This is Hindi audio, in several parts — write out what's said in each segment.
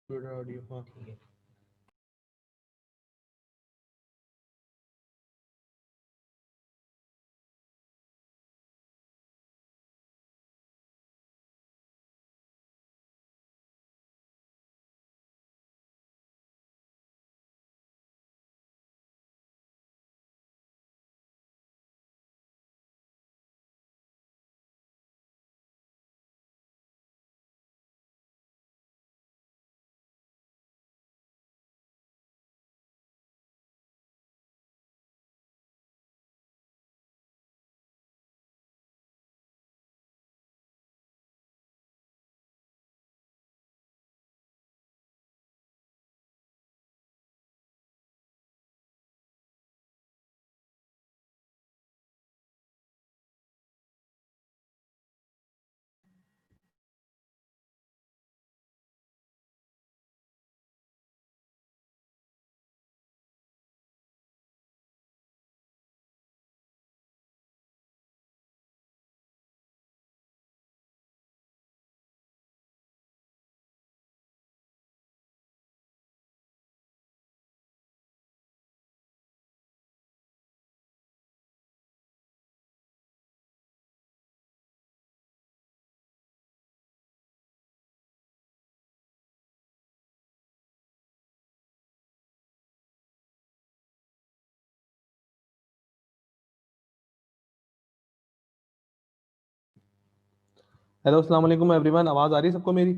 ऑडियो हाँ। ठीक है। हेलो अस्सलाम वालेकुम एवरीवन, आवाज़ आ रही है सबको मेरी?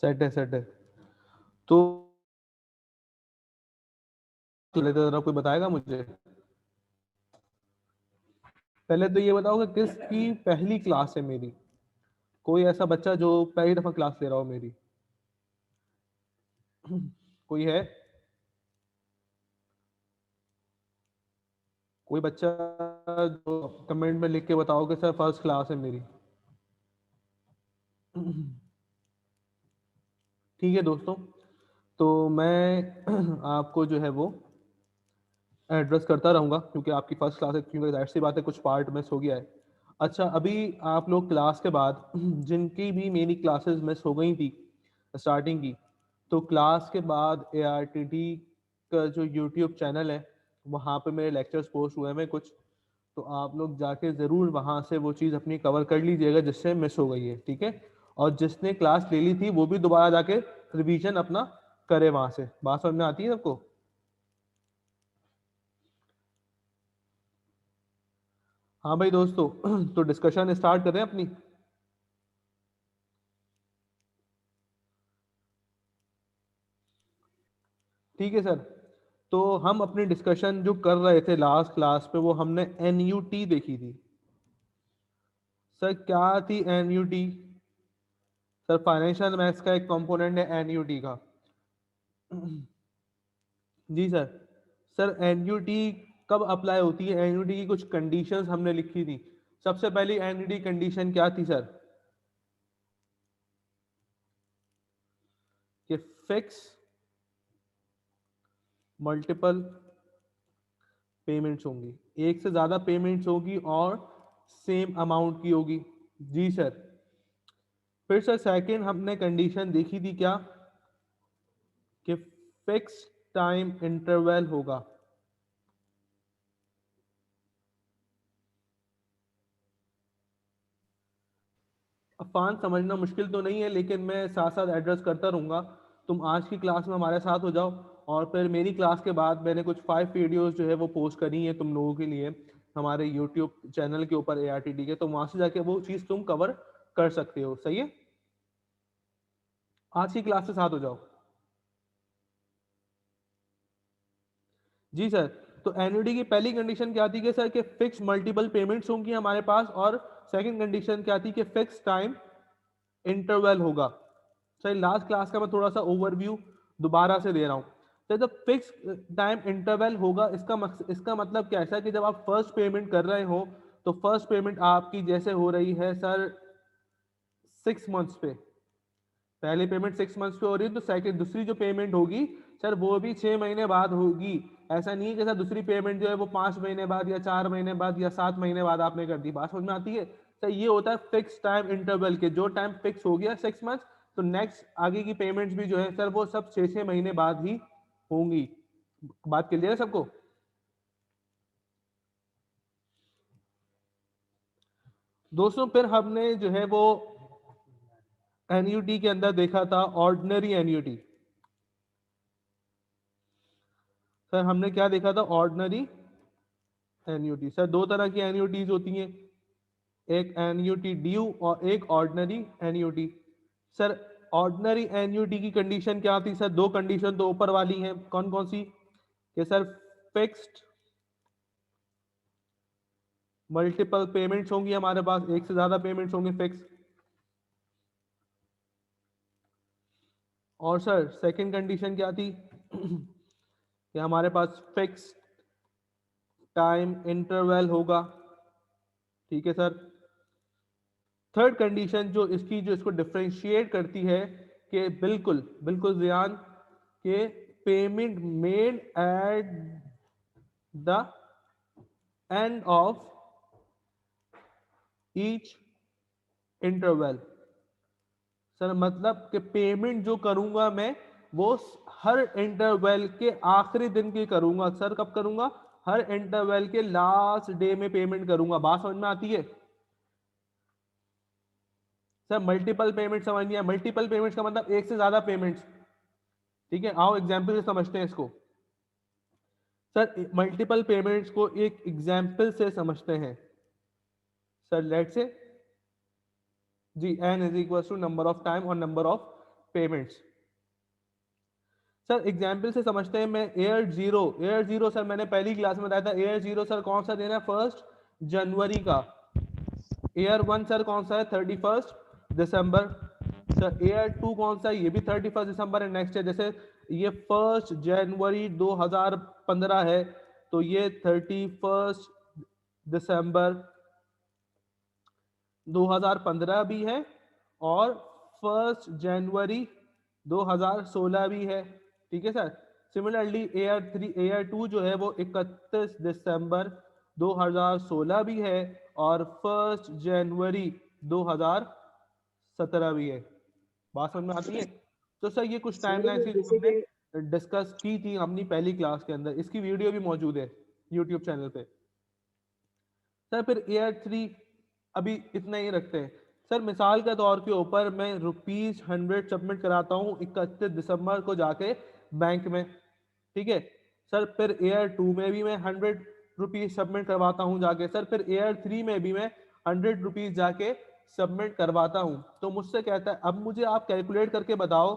सेट है सेट है। तो लेते जरा कोई बताएगा मुझे? पहले तो ये बताओ कि किसकी पहली क्लास है मेरी। कोई ऐसा बच्चा जो पहली दफा क्लास ले रहा हो मेरी? कोई है? कोई बच्चा जो कमेंट में लिख के बताओ कि सर फर्स्ट क्लास है मेरी। ठीक है दोस्तों, तो मैं आपको जो है वो एड्रेस करता रहूँगा क्योंकि आपकी फर्स्ट क्लास है, क्योंकि जाहिर सी बात है कुछ पार्ट मिस हो गया है। अच्छा, अभी आप लोग क्लास के बाद जिनकी भी मेरी क्लासेस मिस हो गई थी स्टार्टिंग की, तो क्लास के बाद ARTD का जो यूट्यूब चैनल है वहाँ पे मेरे लेक्चर्स पोस्ट हुए हैं कुछ, तो आप लोग जाके ज़रूर वहाँ से वो चीज़ अपनी कवर कर लीजिएगा जिससे मिस हो गई है, ठीक है? और जिसने क्लास ले ली थी वो भी दोबारा जाके रिवीजन अपना करे वहाँ से। बात समझ में आती है सबको? हाँ भाई दोस्तों, तो डिस्कशन स्टार्ट करें अपनी। ठीक है सर, तो हम अपनी डिस्कशन जो कर रहे थे लास्ट क्लास पे वो हमने NUT देखी थी। सर क्या थी NUT? सर फाइनेंशियल मैथ्स का एक कंपोनेंट है NUT का। जी सर। सर NUT कब अप्लाई होती है? NUT की कुछ कंडीशंस हमने लिखी थी। सबसे पहली NUT कंडीशन क्या थी सर? कि फिक्स मल्टीपल पेमेंट्स होंगी, एक से ज़्यादा पेमेंट्स होगी और सेम अमाउंट की होगी। जी सर। फिर सर सेकंड हमने कंडीशन देखी थी क्या? कि फिक्स टाइम इंटरवल होगा। अफान समझना मुश्किल तो नहीं है, लेकिन मैं साथ साथ एड्रेस करता रहूँगा। तुम आज की क्लास में हमारे साथ हो जाओ, और फिर मेरी क्लास के बाद मैंने कुछ 5 वीडियोस जो है वो पोस्ट करी है तुम लोगों के लिए हमारे यूट्यूब चैनल के ऊपर ARTD के, तो वहाँ से जाके वो चीज़ तुम कवर कर सकते हो। सही है? आज की क्लास से साथ हो जाओ। जी सर। तो एन्युटी की पहली कंडीशन क्या थी कि सर कि फिक्स मल्टीपल पेमेंट्स होंगी हमारे पास, और सेकंड कंडीशन क्या थी कि फिक्स टाइम इंटरवल होगा। सर लास्ट क्लास का मैं थोड़ा सा ओवरव्यू दोबारा से दे रहा हूँ। तो जब फिक्स टाइम इंटरवल होगा इसका मतलब क्या है सर? कि जब आप फर्स्ट पेमेंट कर रहे हो तो फर्स्ट पेमेंट आपकी जैसे हो रही है सर 6 मंथ्स पे, पहली पेमेंट 6 मंथ्स पे हो रही है, तो सेकंड दूसरी जो पेमेंट होगी सर वो भी 6 महीने बाद होगी। ऐसा नहीं है कि सर दूसरी पेमेंट जो है वो 5 महीने बाद या 4 महीने बाद या 7 महीने बाद आपने कर दी। बात समझ में आती है? सर ये होता है फिक्स टाइम इंटरवल के, जो टाइम फिक्स हो गया 6 मंथ, तो नेक्स्ट आगे की पेमेंट्स भी जो है सर वो सब 6 महीने बाद ही होंगी। बात क्लियर है सबको? दोस्तों फिर हमने जो है वो एनयूटी के अंदर देखा था ऑर्डिनरी एनयूटी। सर हमने क्या देखा था? Ordinary NUT. सर दो तरह की एनयूटीज होती हैं, एक एनयूटी ड्यू और एक ordinary NUT. Sir ordinary NUT की कंडीशन क्या थी? सर दो कंडीशन तो ऊपर वाली हैं, कौन कौन सी? कि सर फिक्स्ड मल्टीपल पेमेंट्स होंगी हमारे पास, एक से ज्यादा पेमेंट्स होंगे फिक्स। और सर सेकंड कंडीशन क्या थी? कि हमारे पास फिक्स टाइम इंटरवल होगा। ठीक है सर। थर्ड कंडीशन जो इसकी जो इसको डिफरेंशिएट करती है कि बिल्कुल बिल्कुल जियान के payment made at the end of each interval. Sir मतलब कि पेमेंट जो करूंगा मैं वो हर इंटरवल के आखिरी दिन की करूंगा। सर कब करूंगा? हर इंटरवल के लास्ट डे में पेमेंट करूंगा। बात समझ में आती है? सर मल्टीपल पेमेंट समझनी है। मल्टीपल पेमेंट्स का मतलब एक से ज्यादा पेमेंट्स। ठीक है, आओ एग्जाम्पल से समझते हैं इसको। सर मल्टीपल पेमेंट्स को एक एग्जाम्पल से समझते हैं। Sir let say G n is equal to number of time और number of payments. Sir example से समझते हैं। मैं एयर जीरो सर मैंने पहली क्लास में बताया था। एयर जीरो सर कौन सा देना है? 1 जनवरी का। एयर वन सर कौन सा है? 31 दिसंबर। सर एयर टू कौन सा है? ये भी 31 दिसंबर है, नेक्स्ट है। जैसे ये 1 जनवरी 2015 है, तो ये 31 दिसंबर 2015 भी है और 1 जनवरी 2016 भी है। ठीक है सर। सिमिलरली एयर टू जो है वो 31 दिसंबर 2016 भी है और 1 जनवरी 2017 भी है। बात समझ में आती है? तो सर ये कुछ सर टाइमलाइन ये थी जो जैसे कि हमने डिस्कस की थी अपनी पहली क्लास के अंदर। इसकी वीडियो भी मौजूद है यूट्यूब चैनल पे। सर फिर एयर 3 अभी इतना ही रखते हैं। सर मिसाल के तौर के ऊपर मैं ₹100 सबमिट कराता हूँ 31 दिसंबर को जाके बैंक में। ठीक है सर। फिर एयर 2 में भी मैं ₹100 सबमिट करवाता हूँ जाके। सर फिर एयर 3 में भी मैं ₹100 जाके सबमिट करवाता हूँ। तो मुझसे कहता है अब मुझे आप कैलकुलेट करके बताओ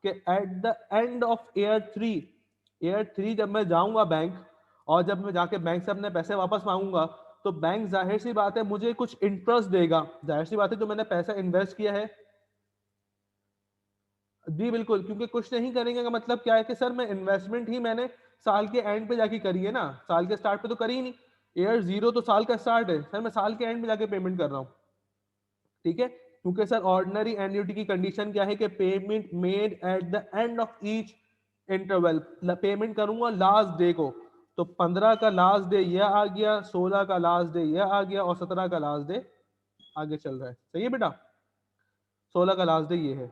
कि eight the end of air 3 जब मैं जाऊंगा बैंक और जब मैं जाके बैंक से अपने पैसे वापस मांगूंगा, तो बैंक जाहिर सी बात है मुझे कुछ इंटरेस्ट देगा। जाहिर सी बात है जो मैंने पैसा इन्वेस्ट किया है। जी बिल्कुल, क्योंकि कुछ नहीं करेंगे का मतलब क्या है कि सर मैं इन्वेस्टमेंट ही मैंने साल के एंड पे जाके करी है ना, साल के स्टार्ट पे तो करी ही नहीं। एयर जीरो तो साल का स्टार्ट है सर, मैं साल के एंड पे जाके पेमेंट कर रहा हूँ। ठीक है, क्योंकि सर ऑर्डिनरी एन्युटी की कंडीशन क्या है कि payment made at the end of each interval. Payment करूंगा लास्ट डे को, तो 15 का लास्ट डे यह आ गया, 16 का लास्ट डे यह आ गया और 17 का लास्ट डे आगे चल रहा है। सही है बेटा? 16 का लास्ट डे ये है।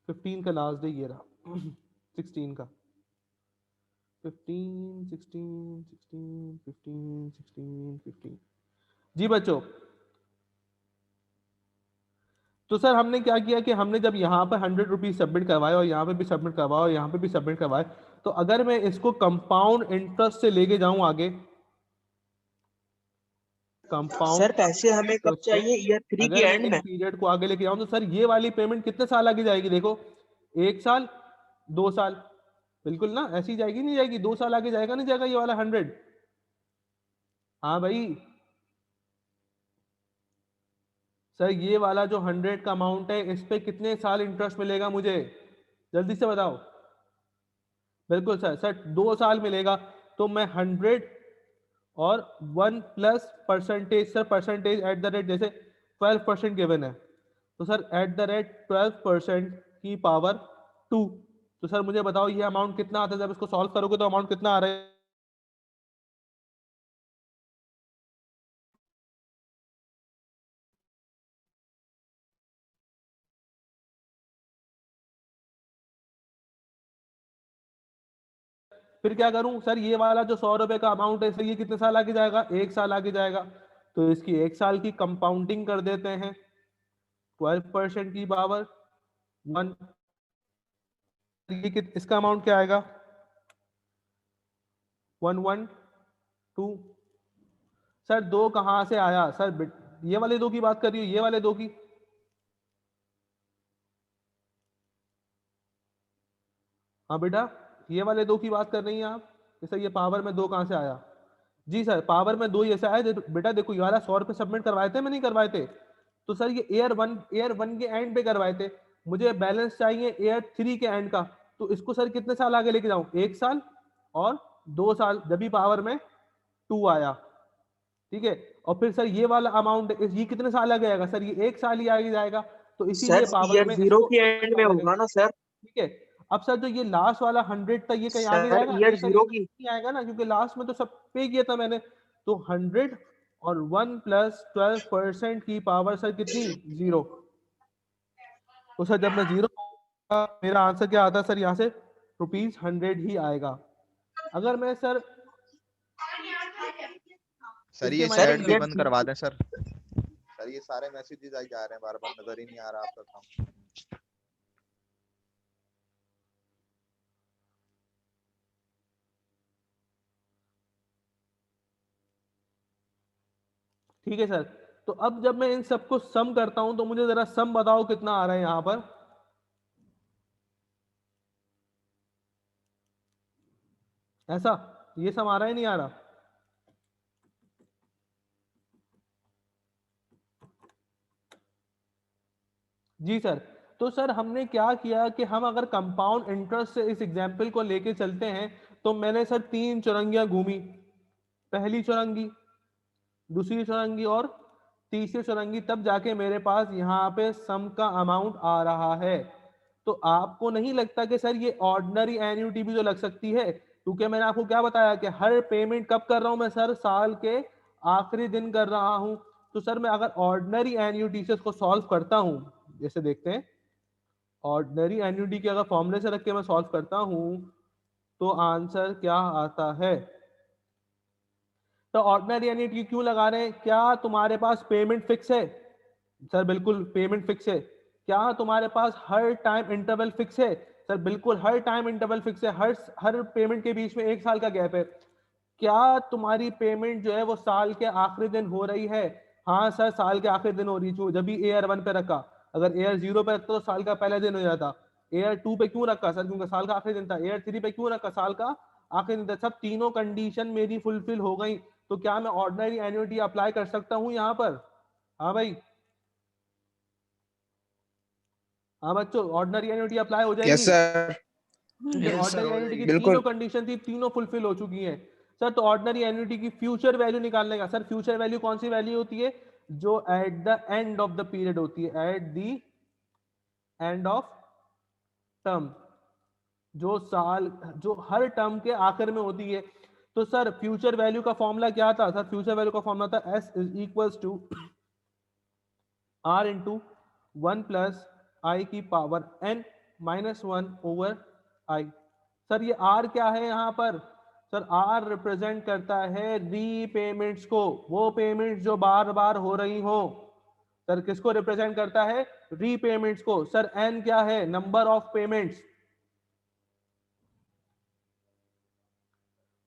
फिफ्टीन का लास्ट डे ये रहा। 16 का 15 जी बच्चों। तो सर हमने क्या किया कि हमने जब यहाँ पर ₹100 सबमिट करवाए और यहाँ पे भी सबमिट करवाए और यहाँ पे भी सबमिट करवाए, तो अगर मैं इसको कंपाउंड इंटरेस्ट से लेके जाऊं आगे, सर कंपाउंड पैसे हमें कब इंटरेस्ट से चाहिए? ईयर 3 की अगर मैं एंड इस में? पीरियड को आगे लेके जाऊं, तो सर ये वाली पेमेंट कितने साल आगे जाएगी? देखो, 1 साल, 2 साल, बिल्कुल ना, ऐसी जाएगी नहीं जाएगी? 2 साल आगे जाएगा नहीं जाएगा ये वाला 100? हाँ भाई। सर ये वाला जो 100 का अमाउंट है, इस पे कितने साल इंटरेस्ट मिलेगा मुझे? जल्दी से बताओ। बिल्कुल सर, सर 2 साल मिलेगा। तो मैं 100 और 1 plus percentage, sir percentage at the rate, जैसे 12% गिवन है, तो सर एट द रेट 12% की पावर 2, तो सर मुझे बताओ ये अमाउंट कितना आता है, जब इसको सॉल्व करोगे तो अमाउंट कितना आ रहा है? फिर क्या करूं सर, ये वाला जो 100 रुपए का अमाउंट है सर ये कितने साल आगे जाएगा? 1 साल आगे जाएगा, तो इसकी 1 साल की कंपाउंडिंग कर देते हैं। 12% की पावर 1, ये इसका अमाउंट क्या आएगा? 112। सर दो कहां से आया सर? ये वाले दो की बात कर रही हूँ, ये वाले दो की? हाँ बेटा, ये वाले दो की बात कर रही हैं आप कि सर ये पावर में दो कहां से आया? जी सर, पावर में दो ही ऐसा है बेटा। देखो ये वाला 100 रुपए सबमिट करवाए थे, मैं नहीं करवाए थे? तो सर ये एयर वन के एंड पे करवाए थे, मुझे बैलेंस चाहिए एयर 3 के एंड का। तो इसको सर कितने साल आगे लेके जाऊं? 1 साल और 2 साल, जब भी पावर में 2 आया। ठीक है, और फिर सर ये वाला अमाउंट ये कितने साल आगे आएगा सर? ये 1 साल ही आगे जाएगा, तो सर इसीलिए पावर ईयर में जीरो इसको के 1 एंड में साल आगे। होगा ना सर? ठीक है, अब सर जो ये लास्ट वाला 100 था ये कहीं आगे सर जाएगा? ईयर नहीं सर, ये जीरो तो की नहीं आएगा ना, क्योंकि लास्ट में तो सब पे किया था मैंने। तो 100 और 1 प्लस 12% की पावर सर कितनी? 0। तो सर जब मैं 0, मेरा आंसर क्या आता है सर? यहाँ से ₹100 ही आएगा। अगर मैं सर सर इसके ये सर चैट भी माइनस, ईयर बंद करवा दें सर। सर ये सारे मैसेजेस आई जा रहे हैं, बार बार नजर ही नहीं आ रहा आपका काम। ठीक है सर। तो अब जब मैं इन सबको सम करता हूं तो मुझे जरा सम बताओ कितना आ रहा है यहां पर? ऐसा ये सम आ रहा है नहीं आ रहा? जी सर। तो सर हमने क्या किया कि हम अगर कंपाउंड इंटरेस्ट से इस एग्जाम्पल को लेके चलते हैं, तो मैंने सर 3 चौरंगियां घूमी। पहली चौरंगी, दूसरी चौरंगी और तीसरी चौरंगी, तब जाके मेरे पास यहाँ पे सम का अमाउंट आ रहा है। तो आपको नहीं लगता कि सर ये ऑर्डिनरी एन्युटी भी तो लग सकती है? क्योंकि मैंने आपको क्या बताया कि हर पेमेंट कब कर रहा हूं मैं सर? साल के आखिरी दिन कर रहा हूं। तो सर मैं अगर ऑर्डिनरी एन्युटी से इसको सॉल्व करता हूं, जैसे देखते हैं, ऑर्डिनरी एन्युटी के अगर फॉर्मूले से रख के मैं सॉल्व करता हूं तो आंसर क्या आता है? तो ऑर्डिनरी एन्युटी क्यों लगा रहे हैं? क्या तुम्हारे पास पेमेंट फिक्स है? सर बिल्कुल पेमेंट फिक्स है। क्या तुम्हारे पास हर टाइम इंटरवल फिक्स है? सर बिल्कुल हर टाइम इंटरवल फिक्स है। हर पेमेंट के बीच में 1 साल का गैप है। क्या तुम्हारी पेमेंट जो है वो साल के आखिरी दिन हो रही है? हाँ सर, साल के आखिरी दिन हो रही है। जब भी AR1 पे रखा, अगर AR0 पे रखता तो साल का पहला दिन हो जाता। AR2 पे क्यों रखा सर? क्योंकि साल का आखिरी दिन था। AR3 पे क्यों रखा? साल का आखिरी दिन था। सब तीनों कंडीशन मेरी फुलफिल हो गई, तो क्या मैं ऑर्डिनरी एन्युटी अप्लाई कर सकता हूँ यहाँ पर? हाँ भाई, हाँ बच्चों, ऑर्डिनरी एन्युटी अप्लाई हो यस जाएगी, सर। क्योंकि यस सर ऑर्डिनरी हो एन्युटी की जाएगी। तीनों बिल्कुल। कंडीशन थी, तीनों फुलफिल हो चुकी हैं। सर तो ऑर्डिनरी एन्युटी की फ्यूचर वैल्यू निकालने का, सर फ्यूचर वैल्यू कौन सी वैल्यू होती है? जो eight the end of the period होती है, eight the end of term, जो साल, जो हर टर्म के आखिर में होती है। तो सर फ्यूचर वैल्यू का फॉर्मूला क्या था? सर फ्यूचर वैल्यू का फॉर्मूला था S is equals to R into 1 plus I की power n minus 1 over I. Sir ये R क्या है यहाँ पर? सर R रिप्रेजेंट करता है रीपेमेंट्स को, वो पेमेंट्स जो बार बार हो रही हो। सर किसको रिप्रेजेंट करता है? रीपेमेंट्स को। सर N क्या है? Number of payments.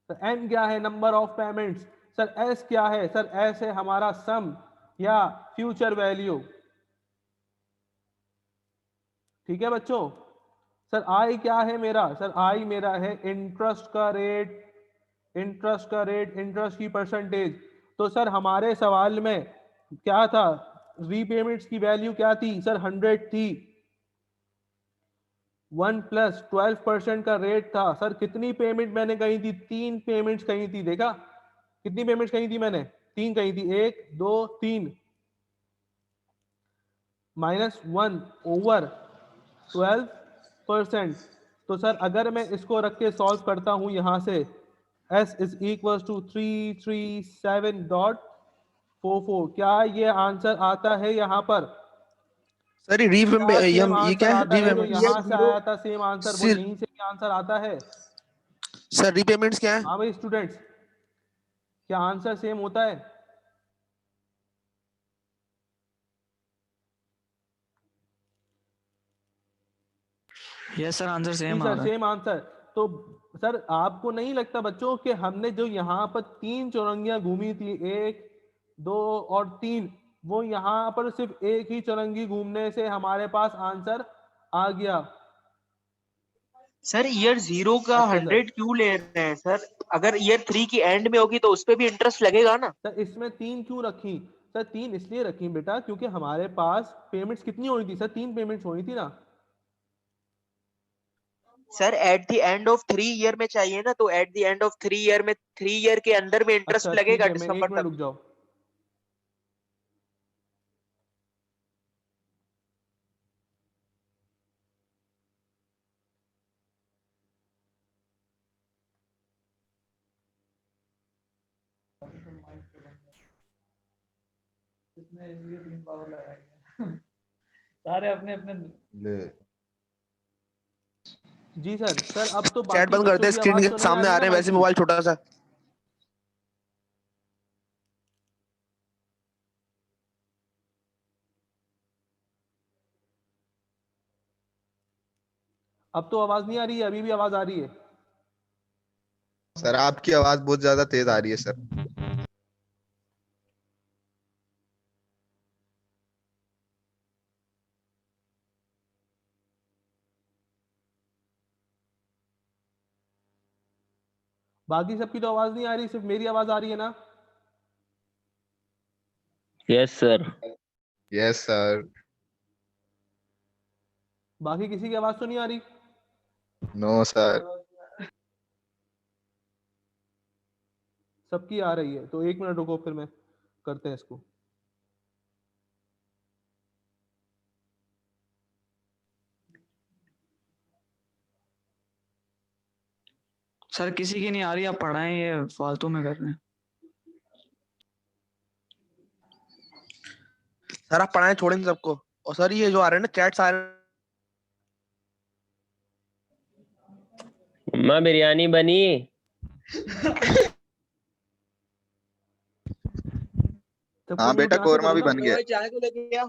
Sir N क्या है? Number of payments. Sir S क्या है? सर S है हमारा सम या फ्यूचर वैल्यू। ठीक है बच्चों। सर आई क्या है मेरा? सर आई मेरा है इंटरेस्ट का रेट, इंटरेस्ट का रेट, इंटरेस्ट की परसेंटेज। तो सर हमारे सवाल में क्या था? रीपेमेंट्स की वैल्यू क्या थी सर? 100 थी। 1 प्लस 12% का रेट था। सर कितनी पेमेंट मैंने कही थी? 3 पेमेंट्स कही थी। देखा कितनी पेमेंट्स कही थी मैंने? 3 कही थी, 1 2 3। -1/12%। तो सर अगर मैं इसको रख के सॉल्व करता हूँ यहाँ से, s इज इक्वल टू 337.44, क्या ये आंसर आता है यहाँ पर? सर ये क्या सेम ये आंसर क्या है आता है जो रीपेमेंट? यहाँ से आया था, सेम आंसर वो सर यहीं से भी आंसर आता है? रीपेमेंट्स क्या है? हाँ भाई स्टूडेंट्स, क्या आंसर सेम होता है? यस सर, आंसर जी सेम आ सर, रहा है। Same answer. तो सर आपको नहीं लगता बच्चों कि हमने जो यहाँ पर 3 चौरंगियां घूमी थी, 1, 2 और 3, वो यहाँ पर सिर्फ एक ही चौरंगी घूमने से हमारे पास आंसर आ गया? सर ईयर 0 का अच्छा सर। 100 क्यों ले रहे हैं सर? अगर ईयर 3 की एंड में होगी तो उस पे भी इंटरेस्ट लगेगा ना। सर इसमें 3 क्यों रखी? सर 3 इसलिए रखी बेटा क्योंकि हमारे पास पेमेंट्स कितनी होनी थी सर? 3 पेमेंट्स होनी थी ना। Sir eight the end of 3 year में चाहिए ना, तो eight the end of 3 year में 3 ईयर के अंदर में इंटरेस्ट अच्छा ठीक लगेगा है, मैं दिसंबर 1 मिनट तक। रुक जाओ। सारे अपने अपने जी सर। सर अब तो चैट बाकी बंद बच्चों करते हैं, की स्क्रीन आवाज के तो नहीं आ सामने रही आ ना रहे हैं माइक वैसे की? मोबाइल छोटा सा। अब तो आवाज नहीं आ रही है? अभी भी आवाज आ रही है? सर आपकी आवाज बहुत ज्यादा तेज आ रही है सर। बाकी सबकी तो आवाज नहीं आ रही, सिर्फ मेरी आवाज आ रही है ना? Yes sir. Yes sir. बाकी किसी की आवाज तो नहीं आ रही? No sir. सबकी आ रही है, तो 1 मिनट रुको, फिर मैं करते हैं इसको। सर किसी की नहीं आ रही, आप पढ़ाएं, ये फालतू में कर रहे हैं। सर आप पढ़ाएं, छोड़ें सबको। और सर ये जो आ रहे हैं ना चैट्स आ रहे हैं, मम्मा बिरयानी बनी? सबको हाँ म्यूट बेटा यहाँ से कोरमा करो भी ना। बन गया। चाय को लेके क्या?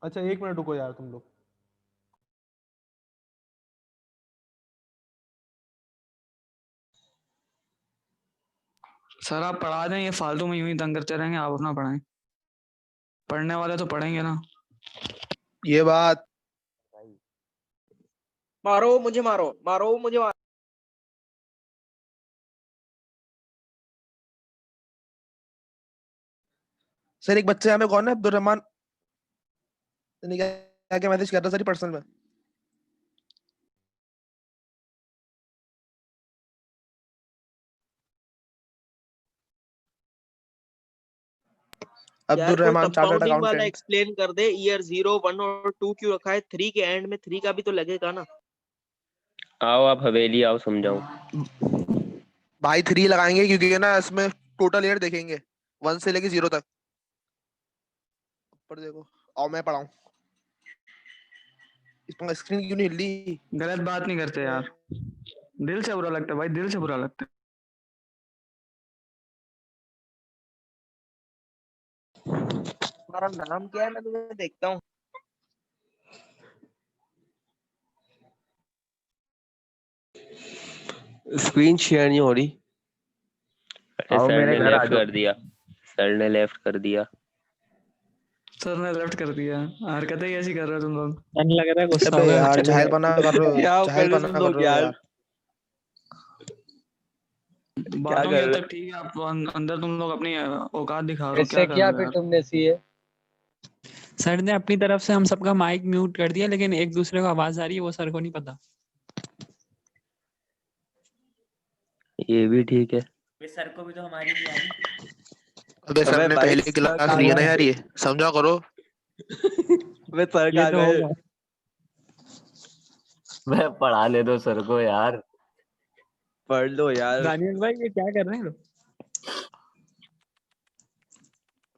अच्छा 1 मिनट रुको यार तुम लोग। सर आप पढ़ा दें, ये फालतू में यूं ही तंग करते रहेंगे, आप अपना पढ़ाएं। पढ़ने वाले तो पढ़ेंगे ना। ये बात। मारो मुझे, मारो मारो मुझे, मारो। सर एक बच्चे हमें कौन है, अब्दुल रहमान, नहीं क्या क्या मैसेज कर रहा सर पर्सनल में। यार अब्दुल कोई रहमान चार्टर्ड कंपाउंडिंग वाला अकाउंटेंट। एक्सप्लेन कर दे। ईयर 0, 1 और 2 क्यों रखा है? 3 के एंड में 3 का भी तो लगेगा ना। आओ आप हवेली आओ, समझाऊं। भाई 3 लगाएंगे क्योंकि ना इसमें टोटल ईयर देखेंगे 1 से लेके 0 तक। ऊपर देखो, और मैं पढ़ाऊं। इसमें स्क्रीन क्यों नहीं हिल रही? गलत बात नहीं करते यार, दिल से बुरा लगता है भाई, दिल से बुरा लगता है। तुम्हारा नाम क्या है? मैं तुम्हें देखता हूँ। स्क्रीन शेयर नहीं हो रही। अरे आओ सर मेरे ने घर आ लेफ्ट जाओ। कर दिया, सर ने लेफ्ट कर दिया। सर ने लेफ्ट कर दिया, हरकतें कैसी कर रहे हो तुम लोग? मन लग रहा है गुस्सा अबे होगा तो यार चले जाहिल गए। बना कर रहे हो, क्या जाहिल कर रहे बना तुम कर लोग रहे हो यार? यार। बातों कर की हद रहे तक ठीक है, आप अंदर तुम लोग अपनी औकात दिखा रहे हो, क्या इससे कर किया रहे हो फिर यार? तुमने सीए? सर ने अपनी तरफ से हम सबका माइक म्यूट कर दिया, लेकिन एक दूसरे को आवाज आ रही है, वो सर को नहीं पता। ये भी ठीक है। सर को भी तो हमारी नहीं आ रही। अबे सर अबे ने भाई, पहली सर क्लास कहाँ ली है ना गए? यार, ये समझा करो। अबे सर ये कहाँ तो गए? होगा। मैं पढ़ाने दो सर को यार। पढ़ लो यार। दानियल भाई ये क्या कर रहे हैं लोग?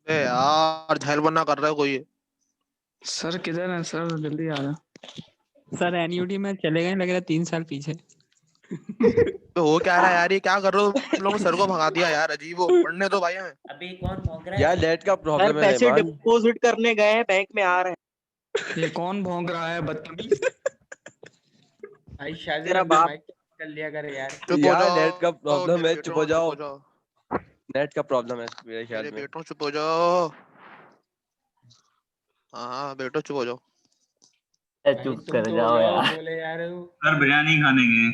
अबे यार झेल बना कर रहा है कोई। सर किधर है सर, जल्दी आ रहा। सर एनयूटी में चले गए, लग रहा है 3 साल पीछे। तो हो क्या रहा है यार, ये क्या कर रहे हो तुम लोगों ने? सर को भगा दिया यार, अजीब हो। पढ़ने दो भाई हमें। अभी कौन भौंक रहा यार है? नेट का सर प्रॉब्लम है पैसे रहमान। डिपॉजिट करने गए हैं, बैंक में आ रहे हैं। ये कौन भौंक रहा है बदतमीज? भाई शायद तेरा अपना बाप। माइक कर लिया करे यार। चुप हो यार जाओ। नेट का प्रॉब्लम मेरे है, चुप बेटों हो चुप जाओ। हो जाओ। नेट का प्रॉब्लम है मेरे ख्याल मेरे में। बेटों चुप हो जाओ। हाँ बेटो चुप हो जाओ। भाई चुप तुम कर तो हो जाओ जाओ, यार। बोले यार वो। सर बिरयानी खाने गए।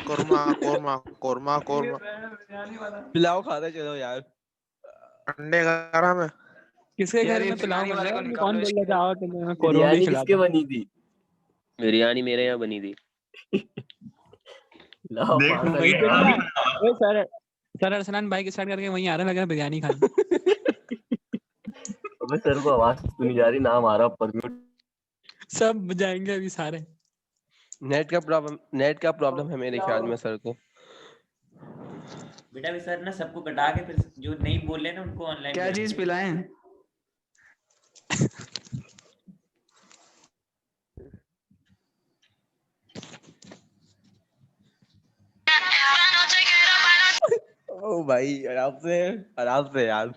कोरमा कोरमा कोरमा कोरमा। पिलाओ खाते चलो यार। अंडे गरम है। किसके यार घर ये में पिलाओ बिरयानी बन वाले रहा को है? ये कौन निकालो बोल इसके। रहा था? आओ तुम्हें मैं कोरमा भी बिरयानी खिलाता किसके हूँ। बनी थी? बिरयानी मेरे यहाँ बनी थी। लाओ देख लो 500 वही के तो नाम। ना। Oh sir, sir Arsalan bike start करके वहीं आ रहा, लग रहा है बिरयानी खाने। अबे सर को आवाज सुनी जा रही, नाम आ रहा पर म्यूट। सब जाएंगे अभी सारे। नेट का प्रॉब्लम है मेरे ख्याल में सर को। बेटा भी सर ना सबको कटा के फिर जो नहीं बोल रहे ना उनको ऑनलाइन क्या चीज करेंगे। पिलाएं? ओ भाई आराम से यार।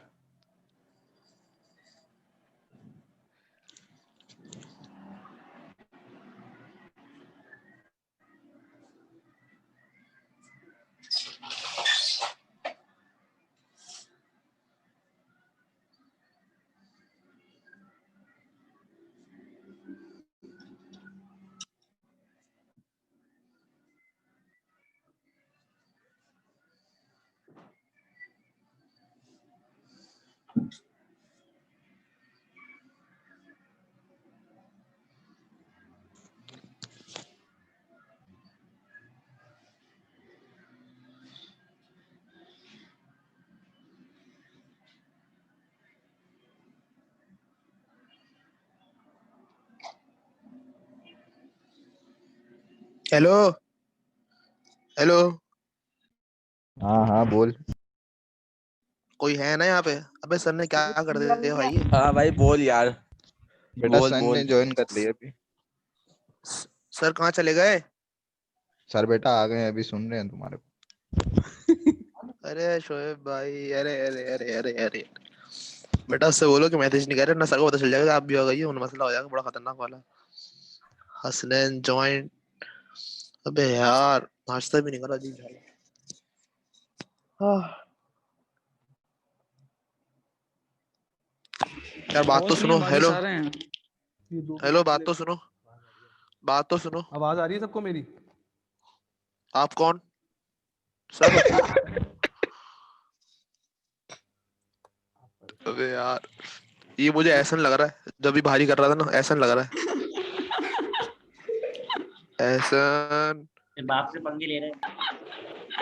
Hello hello. हाँ हाँ बोल। कोई है ना यहाँ पे? अबे सर ने क्या कर दिया भाई? हाँ भाई बोल यार। बेटा बोल सन बोल। ने ज्वाइन कर लिया अभी। सर कहाँ चले गए? सर बेटा आ गए, अभी सुन रहे हैं तुम्हारे को। अरे शोएब भाई, अरे अरे अरे अरे अरे। बेटा उससे बोलो कि मैसेज नहीं कर रहे ना, सर को पता चल जाएगा कि आप भी हो गई हो, मसला हो जाएगा बड़ा खतरनाक वाला। हसनैन ज्वाइन। अबे यार नाश्ता भी नहीं करा जी। यार बात तो बॉस नहीं है, सुनो। बाकी हेलो सारे हैं। ये दो हेलो, मिनट के बात लिए तो सुनो। बात तो सुनो। आवाज आ रही है सबको मेरी? आप कौन? सर हो? अबे यार ये मुझे ऐसा लग रहा है, जब भी भारी कर रहा था ना ऐसा लग रहा है। ऐसन फिर बाप से पंगे ले रहे हैं।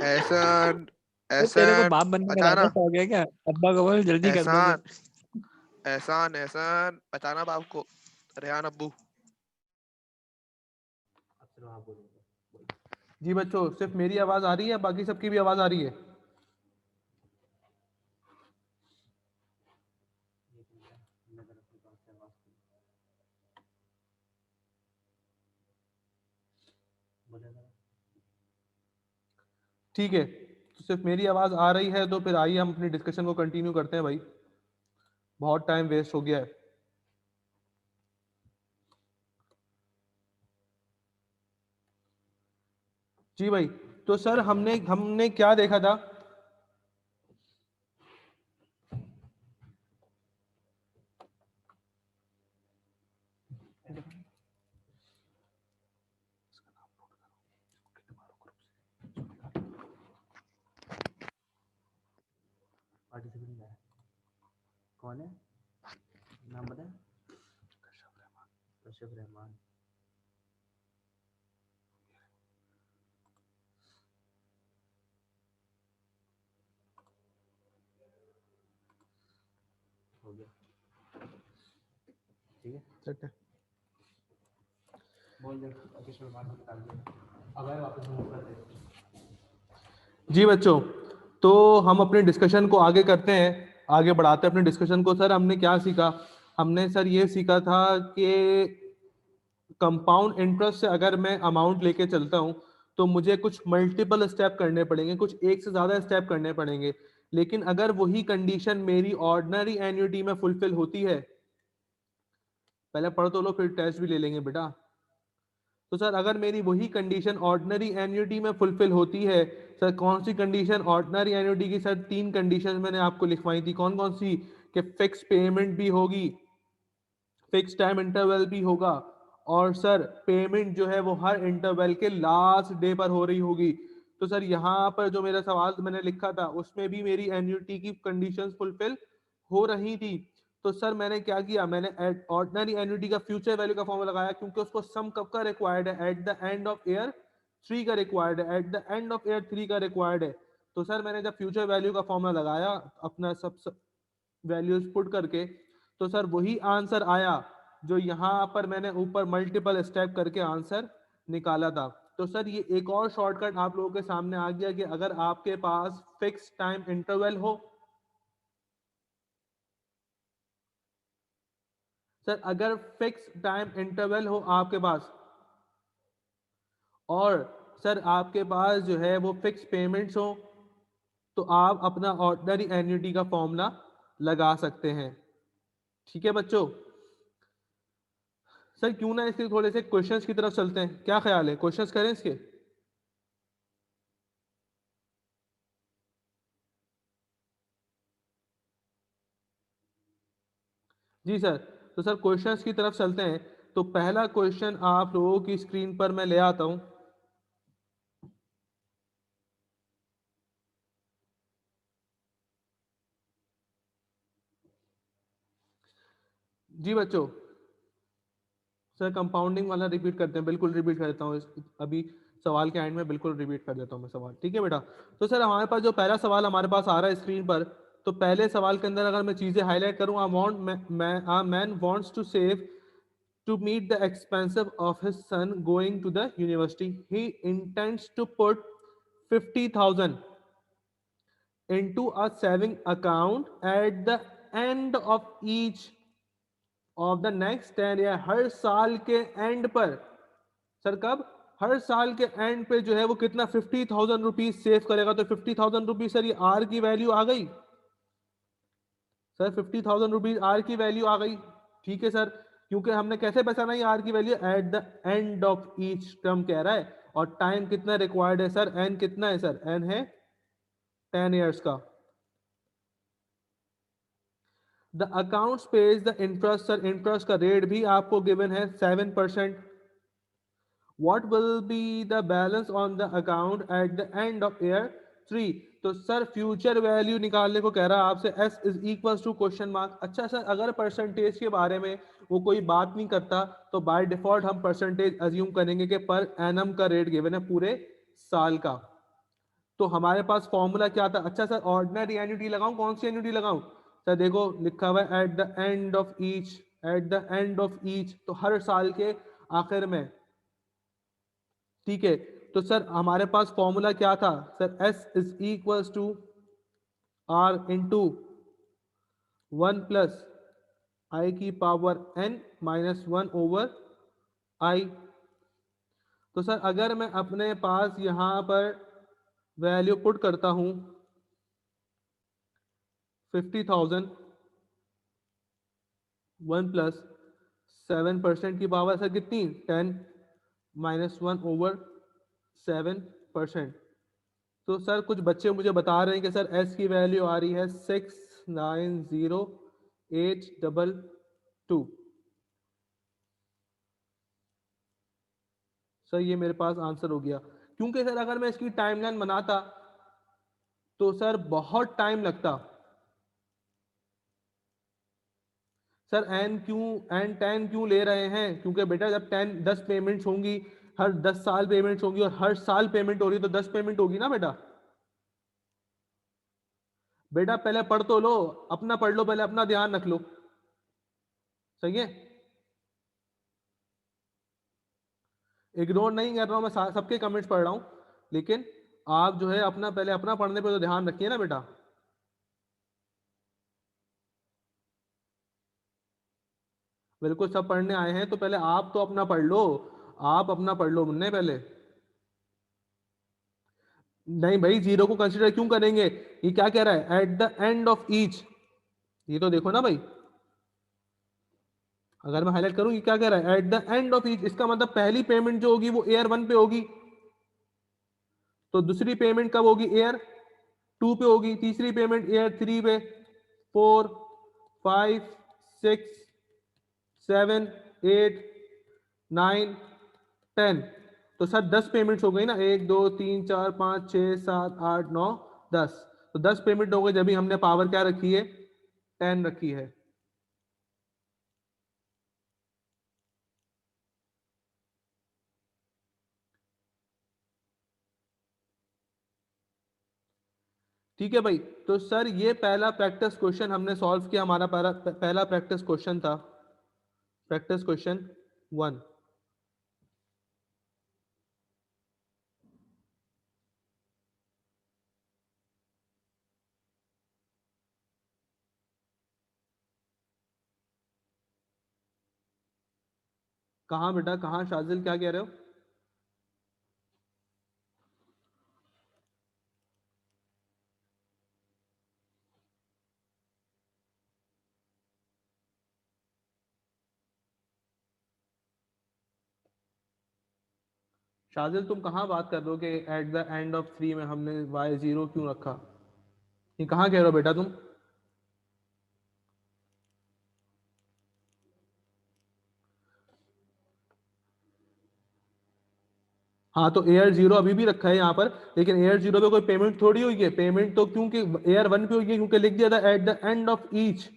ऐसन तो तेरे को ऐसन। बाप बनने का बचाना लालच हो गया क्या? अब्बा को बोल जल्दी कर दो एहसान कुछ। एहसान एहसान। बचाना बाप को। रेहान अब्बू। जी बच्चों, सिर्फ मेरी आवाज आ रही है, बाकी सबकी भी आवाज आ रही है? ठीक है, तो सिर्फ मेरी आवाज आ रही है, तो फिर आइए हम अपनी डिस्कशन को कंटिन्यू करते हैं भाई। बहुत टाइम वेस्ट हो गया है। जी भाई, तो सर हमने हमने क्या देखा था? कौन है? नाम बता। कश्यप रहमान। ठीक है सेट है। बोल दे किशोर बाद में निकाल दे, अगर वापस मूव कर दे। जी बच्चों, तो हम अपने डिस्कशन को आगे करते हैं, आगे बढ़ाते हैं अपने डिस्कशन को। सर हमने क्या सीखा? हमने सर ये सीखा था कि कंपाउंड इंटरेस्ट से अगर मैं अमाउंट लेके चलता हूं तो मुझे कुछ मल्टीपल स्टेप करने पड़ेंगे, कुछ एक से ज्यादा स्टेप करने पड़ेंगे। लेकिन अगर वही कंडीशन मेरी ऑर्डिनरी एन्युटी में फुलफिल होती है, पहले पढ़ तो लो फिर टेस्ट भी ले लेंगे बेटा। तो सर अगर मेरी वही कंडीशन ऑर्डिनरी एन्युटी में फुलफिल होती है, सर कौन सी कंडीशन? ऑर्डिनरी एन्युटी की सर 3 कंडीशन मैंने आपको लिखवाई थी। कौन कौन सी? कि फिक्स पेमेंट भी होगी, फिक्स टाइम इंटरवल भी होगा, और सर पेमेंट जो है वो हर इंटरवल के लास्ट डे पर हो रही होगी। तो सर यहाँ पर जो मेरा सवाल मैंने लिखा था उसमें भी मेरी एन्युटी की कंडीशंस फुलफिल हो रही थी। तो सर मैंने क्या किया? मैंने ऑर्डिनरी एन्युटी का फ्यूचर वैल्यू का फॉर्मूला लगाया, क्योंकि उसको सम कब का रिक्वायर्ड है? Eight the end of year 3 का रिक्वायर्ड है, eight the end of year 3 का रिक्वायर्ड है। तो सर मैंने जब फ्यूचर वैल्यू का फॉर्मूला लगाया अपना सब वैल्यूज पुट करके, तो सर वही आंसर आया जो यहाँ पर मैंने ऊपर मल्टीपल स्टेप करके आंसर निकाला था। तो सर ये एक और शॉर्टकट आप लोगों के सामने आ गया कि अगर आपके पास फिक्स टाइम इंटरवल हो, सर अगर फिक्स टाइम इंटरवल हो आपके पास, और सर आपके पास जो है वो फिक्स पेमेंट्स हो, तो आप अपना ऑर्डिनरी एन्युटी का फॉर्मूला लगा सकते हैं। ठीक है बच्चों? सर क्यों ना इसके थोड़े से क्वेश्चंस की तरफ चलते हैं, क्या ख्याल है? क्वेश्चंस करें इसके? जी सर, तो सर क्वेश्चंस की तरफ चलते हैं। तो पहला क्वेश्चन आप लोगों की स्क्रीन पर मैं ले आता हूं। जी बच्चों, सर कंपाउंडिंग वाला रिपीट करते हैं, बिल्कुल रिपीट कर देता हूँ अभी सवाल के एंड में बिल्कुल रिपीट कर देता हूँ मैं सवाल। ठीक है बेटा? तो सर हमारे पास जो पहला सवाल हमारे पास आ रहा है स्क्रीन पर, तो पहले सवाल के अंदर अगर मैं चीजें हाईलाइट करूँ, man wants to save to meet the expenses of his son going to the university. He intends to put 50,000 into a saving account at the end of each of the next 10 year। हर साल के एंड पर, सर कब? हर साल के एंड पे जो है वो कितना 50,000 रुपीज सेव करेगा। तो 50,000 रुपीज सर ये आर की वैल्यू आ गई। सर 50,000 रुपीज आर की वैल्यू आ गई। ठीक है सर, क्योंकि हमने कैसे पहचाना ये आर की value? Eight the end of each term कह रहा है, और टाइम कितना रिक्वायर्ड है सर? एन कितना है सर? एन है 10 इयर्स का। The account page the interest, sir interest का रेट भी आपको गिवन है 7%। What will be the balance on the account eight the end of year 3। तो सर फ्यूचर वैल्यू निकालने को कह रहा है आपसे, S is equal to question mark. अच्छा सर, अगर परसेंटेज के बारे में वो कोई बात नहीं करता तो बाय डिफॉल्ट हम परसेंटेज अज्यूम करेंगे कि पर एनम का रेट गिवन है पूरे साल का। तो हमारे पास फॉर्मूला क्या था? अच्छा सर ऑर्डिनरी एन्युटी लगाऊं, कौन सी एन्युटी लगाऊं? सर देखो लिखा हुआ है eight the end of each, eight the end of each, तो हर साल के आखिर में। ठीक है, तो सर हमारे पास फॉर्मूला क्या था? Sir S is equal to R into 1 plus I की power n minus 1 over I. तो सर अगर मैं अपने पास यहां पर वैल्यू पुट करता हूं 50,000, 1 प्लस 7% की पावर सर कितनी? 10 माइनस 1 ओवर 7%। तो सर कुछ बच्चे मुझे बता रहे हैं कि सर एस की वैल्यू आ रही है 690,822। सर ये मेरे पास आंसर हो गया, क्योंकि सर अगर मैं इसकी टाइमलाइन बनाता तो सर बहुत टाइम लगता। सर एन 10 क्यों ले रहे हैं? क्योंकि बेटा जब 10 पेमेंट्स होंगी, हर 10 साल पेमेंट्स होंगी, और हर साल पेमेंट हो रही है तो 10 पेमेंट होगी ना बेटा। बेटा पहले पढ़ तो लो, अपना पढ़ लो, पहले अपना ध्यान रख लो। सही है? इग्नोर नहीं कर रहा हूँ, मैं सबके कमेंट्स पढ़ रहा हूँ, लेकिन आप जो है अपना पहले अपना पढ़ने पे तो ध्यान रखिए ना बेटा। बिल्कुल सब पढ़ने आए हैं तो पहले आप तो अपना पढ़ लो, आप अपना पढ़ लो मुन्ने पहले। नहीं भाई, जीरो को कंसीडर क्यों करेंगे, ये क्या कह रहा है, eight the end of each, ये तो देखो ना भाई, अगर मैं हाईलाइट करूं ये क्या कह रहा है, eight the end of each, इसका मतलब पहली पेमेंट जो होगी वो एयर 1 पे होगी, तो दूसरी पेमेंट कब होगी, एयर 2 पे होगी, तीसरी पेमेंट एयर 3 पे, 4 5 6 7 8 9 10, तो सर 10 पेमेंट्स हो गई ना, 1 2 3 4 5 6 7 8 9 10, तो 10 पेमेंट हो गई जब भी हमने पावर क्या रखी है, 10 रखी है। ठीक है भाई, तो सर ये पहला प्रैक्टिस क्वेश्चन हमने सॉल्व किया, हमारा पहला प्रैक्टिस क्वेश्चन था, प्रैक्टिस क्वेश्चन 1। कहाँ बेटा, कहाँ शाजिल, क्या कह रहे हो? शाजिल तुम कहाँ बात कर रहे हो कि एट द एंड ऑफ 3 में हमने y0 क्यों रखा, ये कहाँ कह रहे हो बेटा तुम? हाँ तो एयर 0 अभी भी रखा है यहाँ पर, लेकिन एयर 0 पे कोई पेमेंट थोड़ी हुई है, पेमेंट तो क्योंकि एयर 1 पे हुई है, क्योंकि लिख दिया था at the end of each,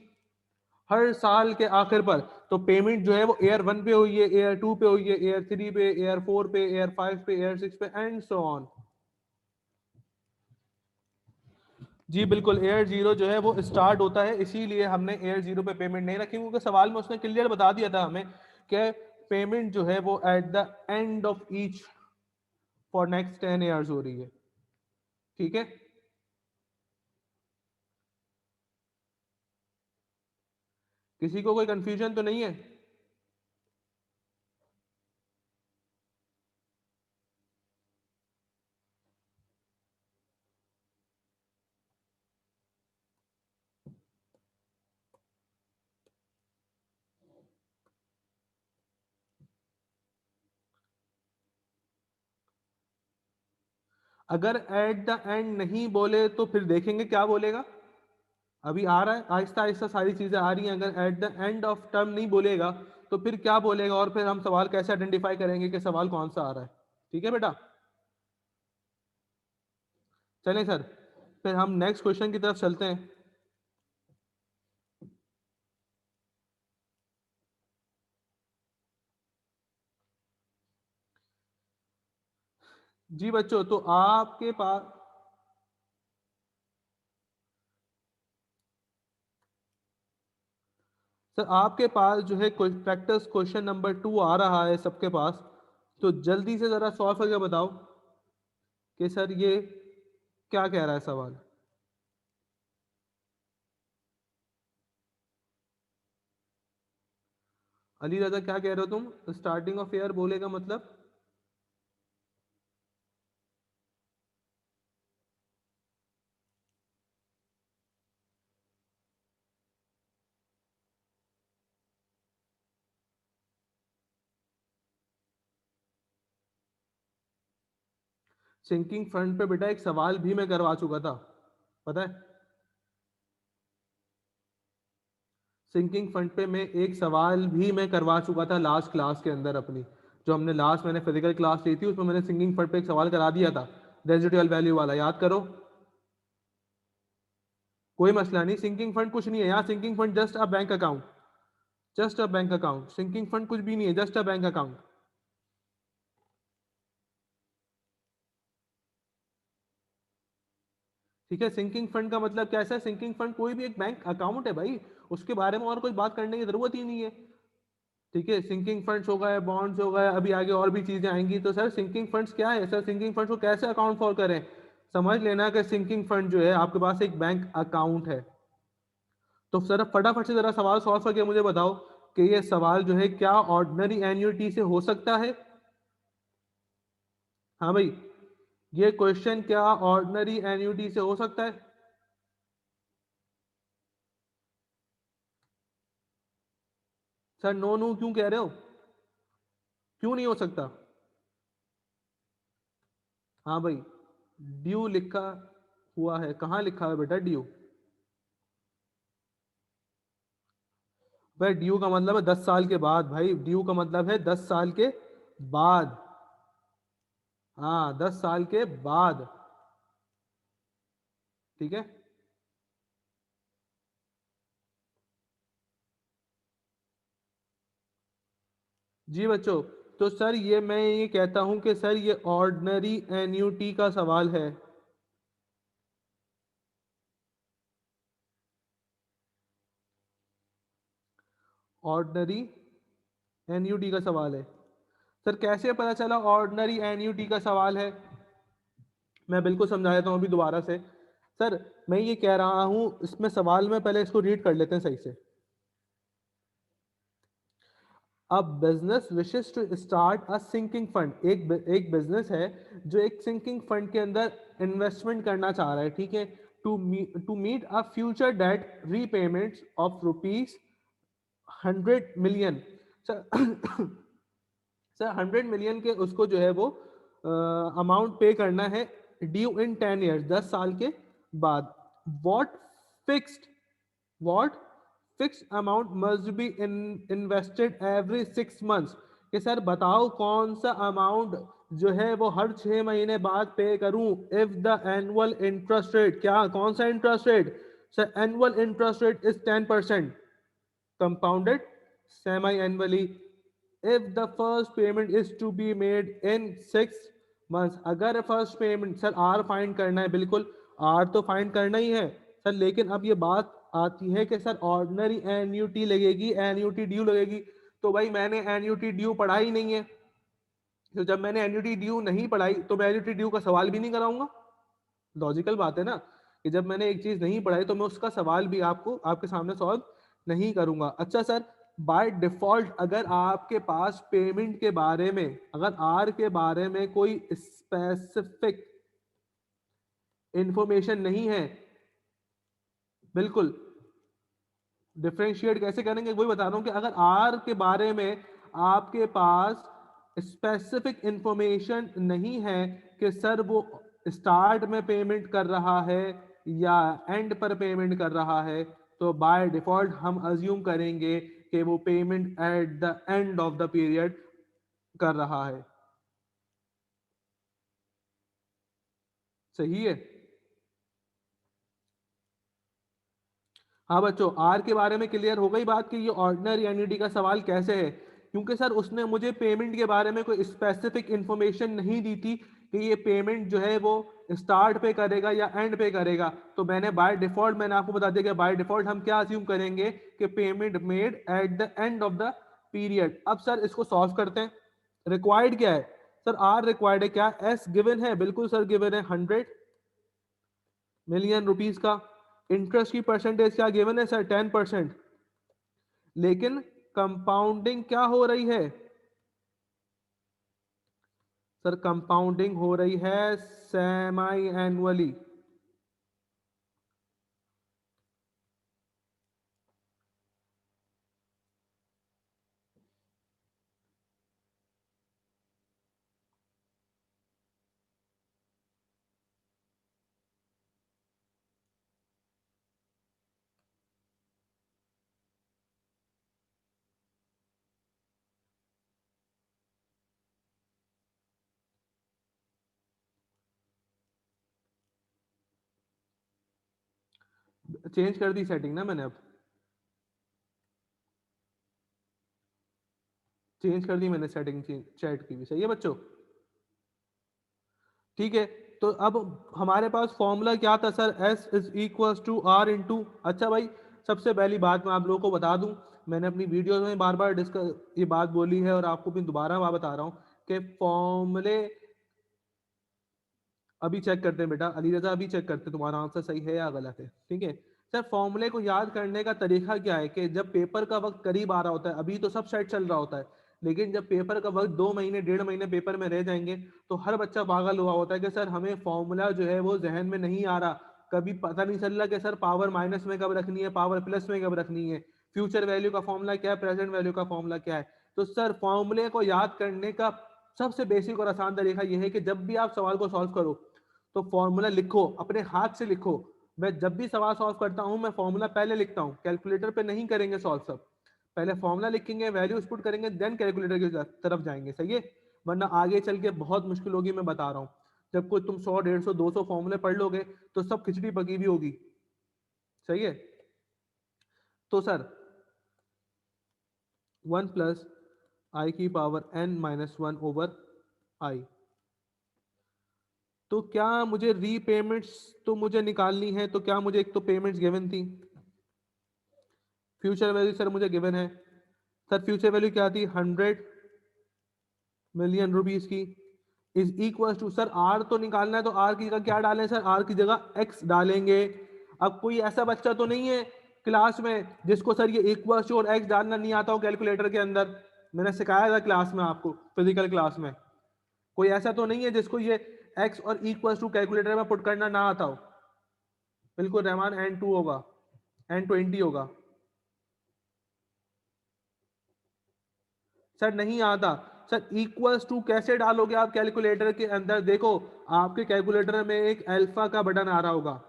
हर साल के आखिर पर, तो पेमेंट जो है वो एयर 1 पे हुई है, एयर 2 पे हुई है, एयर 3 पे, एयर 4 पे, एयर 5 पे, एयर 6 पे एंड सो ऑन। जी बिल्कुल, एयर 0 जो है वो स्टार्ट होता है, इसीलिए हमने एयर 0 पे पेमेंट नहीं रखी, क्योंकि सवाल में उसने क्लियर बता दिया था हमें कि पेमेंट जो है वो eight the end of each for next 10 years हो रही है। ठीक है, किसी को कोई कंफ्यूजन तो नहीं है? अगर एट द एंड नहीं बोले तो फिर देखेंगे क्या बोलेगा, अभी आ रहा है आहिस्ता आहिस्ता सारी चीजें आ रही हैं। अगर eight the end of term नहीं बोलेगा तो फिर क्या बोलेगा, और फिर हम सवाल कैसे आइडेंटिफाई करेंगे कि सवाल कौन सा आ रहा है। ठीक है बेटा, चलें सर, फिर हम नेक्स्ट क्वेश्चन की तरफ चलते हैं। जी बच्चों, तो आपके पास सर, आपके पास जो है प्रैक्टिस क्वेश्चन नंबर 2 आ रहा है सबके पास, तो जल्दी से जरा सॉल्व करके बताओ कि सर ये क्या कह रहा है सवाल। अली रजा क्या कह रहे हो तुम, स्टार्टिंग ऑफ ईयर बोलेगा मतलब? सिंकिंग फंड पे बेटा एक सवाल भी मैं करवा चुका था, पता है? सिंकिंग फंड पे मैं एक सवाल भी मैं करवा चुका था लास्ट क्लास के अंदर अपनी, जो हमने लास्ट मैंने फिजिकल क्लास ली थी उसमें मैंने सिंकिंग फंड पे एक सवाल करा दिया था, रेजिडुअल वैल्यू वाला, याद करो। कोई मसला नहीं, सिंकिंग फंड कुछ नहीं है यहाँ, sinking fund just a bank account, just a bank account, sinking fund कुछ भी नहीं है, जस्ट अ बैंक अकाउंट। ठीक है, सिंकिंग फंड का मतलब कैसा है, सिंकिंग फंड कोई भी एक बैंक अकाउंट है भाई, उसके बारे में और कोई बात करने की जरूरत ही नहीं है। ठीक है, सिंकिंग फंड्स हो गए, बॉन्ड्स हो गए, अभी आगे और भी चीजें आएंगी। तो सर सिंकिंग फंड्स क्या है सर? सिंकिंग फंड्स को कैसे अकाउंट फॉर करें? समझ लेना कि सिंकिंग फंड जो है आपके पास एक बैंक अकाउंट है। तो सर फटाफट से जरा सवाल सॉल्व करके मुझे बताओ कि ये सवाल जो है क्या ऑर्डिनरी एन्युटी से हो सकता है? हाँ भाई, ये क्वेश्चन क्या ऑर्डिनरी एन्युटी से हो सकता है? सर नो नो क्यों कह रहे हो? क्यों नहीं हो सकता? हाँ भाई, ड्यू लिखा हुआ है, कहाँ लिखा है बेटा ड्यू? भाई ड्यू का मतलब है 10 साल के बाद, भाई ड्यू का मतलब है 10 साल के बाद। हाँ 10 साल के बाद, ठीक है। जी बच्चों, तो सर ये मैं ये कहता हूं कि सर ये ऑर्डिनरी एन्युटी का सवाल है। ऑर्डिनरी एन्युटी का सवाल है। सर कैसे पता चला ऑर्डिनरी एन्युटी का सवाल है? मैं बिल्कुल समझा देता हूं अभी दोबारा से। सर मैं ये कह रहा हूं, इसमें सवाल में पहले इसको रीड कर लेते हैं सही से। अब business wishes to start a sinking fund, एक बिजनेस है जो एक सिंकिंग फंड के अंदर इन्वेस्टमेंट करना चाह रहा है, ठीक है। To meet a future date repayments of rupees 100 million. Sir sir 100 million के उसको जो है वो अमाउंट पे करना है ड्यू इन 10 ईयर्स, 10 साल के बाद। What fixed what fix amount must be invested every 6 months. कि सर बताओ कौन सा अमाउंट जो है वो हर 6 महीने बाद पे करूं। If the annual interest rate, क्या कौन सा interest rate? Sir annual interest rate is 10%, compounded semi-annually. If the first payment is to be made in 6 months, अगर first payment, sir R find करना है, बिल्कुल आर तो फाइंड करना ही है सर, लेकिन अब ये बात आती है कि सर ऑर्डिनरी एन्युटी लगेगी, एन्युटी ड्यू लगेगी। तो भाई मैंने एन्युटी ड्यू पढ़ा ही नहीं है, तो जब मैंने एन्युटी ड्यू नहीं पढ़ाई तो मैं एन्युटी ड्यू का सवाल भी नहीं कराऊंगा। लॉजिकल बात है ना, कि जब मैंने एक चीज नहीं पढ़ाई तो मैं उसका सवाल भी आपको आपके सामने सॉल्व नहीं करूंगा। अच्छा सर, बाय डिफॉल्ट अगर आपके पास पेमेंट के बारे में, अगर आर के बारे में कोई स्पेसिफिक इंफॉर्मेशन नहीं है, बिल्कुल डिफरेंशिएट कैसे करेंगे वही बता रहा हूं कि अगर आर के बारे में आपके पास स्पेसिफिक इंफॉर्मेशन नहीं है कि सर वो स्टार्ट में पेमेंट कर रहा है या एंड पर पेमेंट कर रहा है, तो बाय डिफॉल्ट हम अज्यूम करेंगे कि वो payment eight the end of the period कर रहा है। सही है? हाँ बच्चों, आर के बारे में क्लियर हो गई बात कि ये ऑर्डिनरी एन्युटी का सवाल कैसे है, क्योंकि सर उसने मुझे पेमेंट के बारे में कोई स्पेसिफिक इंफॉर्मेशन नहीं दी थी कि ये पेमेंट जो है वो स्टार्ट पे करेगा या एंड पे करेगा। तो मैंने बाय डिफॉल्ट मैंने आपको बता दिया कि बाय डिफॉल्ट हम क्या अज्यूम करेंगे कि payment made at the end of the period. अब सर इसको सॉल्व करते हैं। रिक्वायर्ड क्या है सर? आर रिक्वायर्ड है, क्या एस गिवन है? बिल्कुल सर गिवन है 100 मिलियन रुपीस का। इंटरेस्ट की परसेंटेज क्या गिवन है सर? 10%। लेकिन कंपाउंडिंग क्या हो रही है सर? कंपाउंडिंग हो रही है सेमी एनुअली। चेंज कर दी सेटिंग ना मैंने, अब चेंज कर दी मैंने सेटिंग चैट की भी। सही है बच्चों? ठीक है, तो अब हमारे पास फॉर्मूला क्या था sir? S is equal to R into. अच्छा भाई, सबसे पहली बात मैं आप लोगों को बता दूं, मैंने अपनी वीडियो में बार बार डिस्कस ये बात बोली है और आपको भी दोबारा मैं बता रहा हूँ कि फॉर्मूले अभी चेक करते हैं बेटा, अली रजा अभी चेक करते हैं तुम्हारा आंसर सही है या गलत है, ठीक है। सर फॉर्मूले को याद करने का तरीका क्या है कि जब पेपर का वक्त करीब आ रहा होता है, अभी तो सब सेट चल रहा होता है, लेकिन जब पेपर का वक्त 2 महीने 1.5 महीने पेपर में रह जाएंगे तो हर बच्चा पागल हुआ होता है कि सर हमें फॉर्मूला जो है वो जहन में नहीं आ रहा, कभी पता नहीं चल रहा कि सर पावर माइनस में कब रखनी है, पावर प्लस में कब रखनी है, फ्यूचर वैल्यू का फॉर्मूला क्या है, प्रेजेंट वैल्यू का फॉर्मूला क्या है। तो सर फॉर्मूले को याद करने का सबसे बेसिक और आसान तरीका यह है कि जब भी आप सवाल को सॉल्व करो तो फॉर्मूला लिखो, अपने हाथ से लिखो। मैं जब भी सवाल सॉल्व करता हूं मैं फॉर्मूला पहले लिखता हूं, कैलकुलेटर पे नहीं करेंगे सॉल्व सब, पहले फॉर्मूला लिखेंगे, वैल्यूज पुट करेंगे, देन कैलकुलेटर की तरफ जाएंगे, सही है। वरना आगे चल के बहुत मुश्किल होगी, मैं बता रहा हूँ। जब कोई तुम 100 150 200 फॉर्मूले पढ़ लोगे तो सब खिचड़ी पकी भी होगी, सही है। तो सर 1 प्लस आई की power n minus 1 over I, तो क्या मुझे रीपेमेंट्स तो मुझे निकालनी है, तो क्या मुझे एक तो पेमेंट्स गिवन थी, फ्यूचर वैल्यू सर मुझे गिवन है। सर फ्यूचर वैल्यू क्या थी, 100 मिलियन रुपीस की, is equal to, sir R तो निकालना है तो आर की जगह क्या डालें सर, आर की जगह एक्स डालेंगे। अब कोई ऐसा बच्चा तो नहीं है क्लास में जिसको सर ये इक्वल टू और एक्स डालना नहीं आता हो कैलकुलेटर के अंदर, मैंने सिखाया था क्लास में आपको, फिजिकल क्लास में। कोई ऐसा तो नहीं है जिसको ये x और इक्वल टू कैलकुलेटर में पुट करना ना आता हो। बिल्कुल रहमान, n2 होगा, n20 होगा। सर नहीं आता, सर इक्वल्स टू कैसे डालोगे आप कैलकुलेटर के अंदर, देखो आपके कैलकुलेटर में एक अल्फा का बटन आ रहा होगा,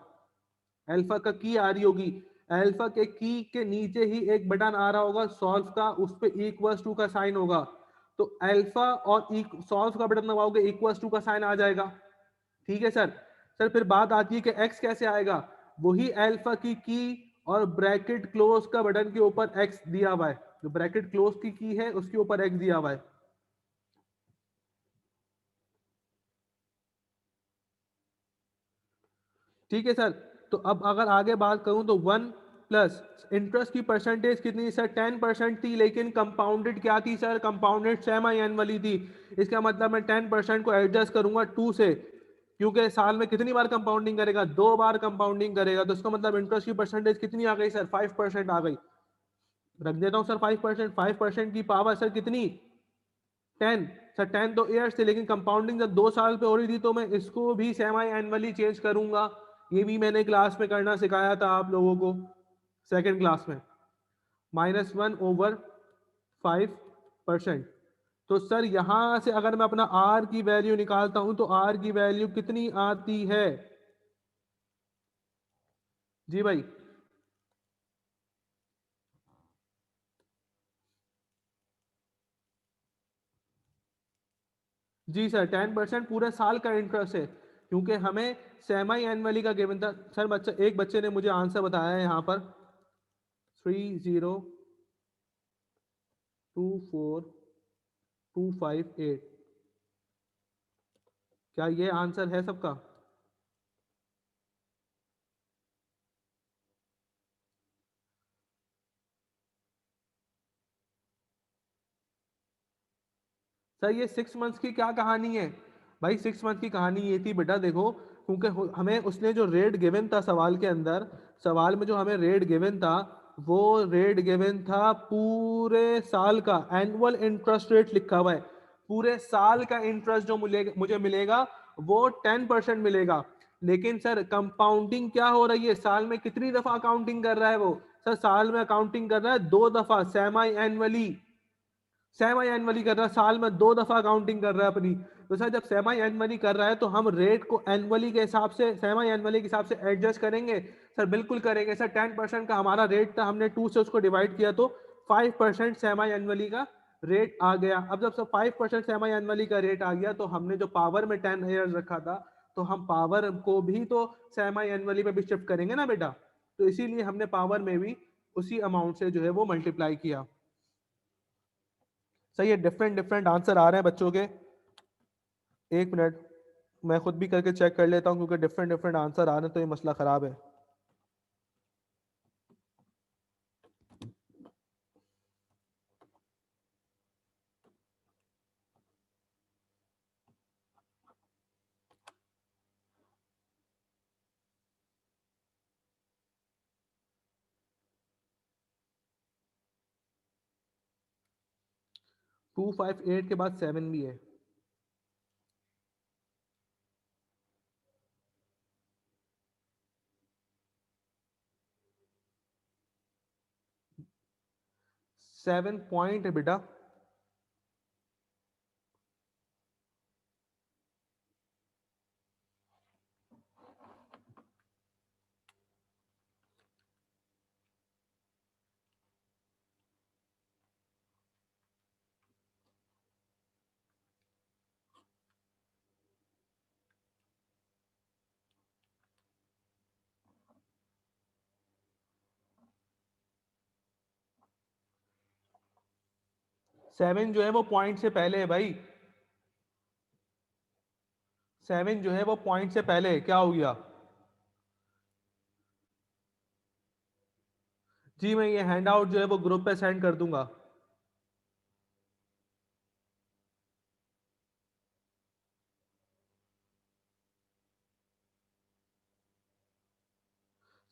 अल्फा का की आ रही होगी, अल्फा के की के नीचे ही एक बटन आ रहा होगा सॉल्व का, उस पे इक्वल्स टू का साइन होगा, तो अल्फा और सॉल्व का बटन दबाओगे इक्वल्स टू का साइन आ जाएगा, ठीक है सर। सर फिर बात आती है कि x कैसे आएगा, वही अल्फा की और ब्रैकेट क्लोज का बटन के ऊपर x दिया हुआ है, जो ब्रैकेट क्लोज की है उसके ऊपर x दिया हुआ है। ठीक है सर। तो अब अगर आगे बात करूं तो 1 प्लस इंटरेस्ट की परसेंटेज कितनी सर, 10% थी, लेकिन कंपाउंडेड क्या थी सर, कंपाउंडेड सेमी एनुअली थी। इसका मतलब मैं 10% को एडजस्ट करूंगा 2 से, क्योंकि साल में कितनी बार कंपाउंडिंग करेगा, 2 बार कंपाउंडिंग करेगा, तो इसका मतलब इंटरेस्ट की परसेंटेज कितनी आ गई सर, 5% आ गई। रख देता हूं सर 5%, 5% की पावर सर कितनी, 10। सर 10 तो ईयर्स थे, लेकिन कंपाउंडिंग जब 2 साल पे हो रही थी तो मैं इसको भी सेमी एनुअली चेंज करूंगा। ये भी मैंने क्लास में करना सिखाया था आप लोगों को, सेकेंड क्लास में। -1 ओवर 5%। तो सर यहां से अगर मैं अपना आर की वैल्यू निकालता हूं तो आर की वैल्यू कितनी आती है जी भाई, जी सर 10% पूरे साल का इंटरेस्ट है, क्योंकि हमें सेमी एनुअली का गिवन था। सर बच्चा, एक बच्चे ने मुझे आंसर बताया है यहाँ पर 3024258, क्या ये आंसर है सबका? सर ये 6 मंथ्स की क्या कहानी है भाई, 6 मंथ की कहानी ये थी बेटा, देखो क्योंकि हमें उसने जो रेट गिवन था सवाल के अंदर, सवाल में जो हमें रेट गिवन था वो रेट गिवन था पूरे साल का, एनुअल इंटरेस्ट रेट लिखा हुआ है, पूरे साल का इंटरेस्ट जो मुझे मिलेगा वो 10% मिलेगा। लेकिन सर कंपाउंडिंग क्या हो रही है, साल में कितनी दफा अकाउंटिंग कर रहा है वो, सर साल में अकाउंटिंग कर रहा है 2 दफा, सेमी एनुअली, सेमी एनुअली कर रहा है, साल में 2 दफा अकाउंटिंग कर रहा है अपनी। तो सर जब सेमी एनुअली कर रहा है तो हम रेट को एनुअली के हिसाब से, सेमी एनुअली के हिसाब से एडजस्ट करेंगे सर, बिल्कुल करेंगे सर। 10% का हमारा रेट था, हमने 2 से उसको डिवाइड किया तो 5% सेमी एनुअली का रेट आ गया। अब जब सब 5% सेमी एनुअली का रेट आ गया तो हमने जो पावर में 10 ईयर्स रखा था तो हम पावर को भी तो सेमी एनुअली पे भी शिफ्ट करेंगे ना बेटा, तो इसीलिए हमने पावर में भी उसी अमाउंट से जो है वो मल्टीप्लाई किया। सही है, डिफरेंट डिफरेंट आंसर आ रहे हैं बच्चों के। एक मिनट, मैं खुद भी करके चेक कर लेता हूं, क्योंकि डिफरेंट डिफरेंट आंसर आ रहे हैं तो ये मसला खराब है। 258 के बाद 7 भी है। सेवन पॉइंट है बेटा। सेवन जो है वो पॉइंट से पहले है भाई। 7 जो है वो पॉइंट से पहले है। क्या हो गया? जी मैं ये हैंड आउट जो है वो ग्रुप पे सेंड कर दूंगा।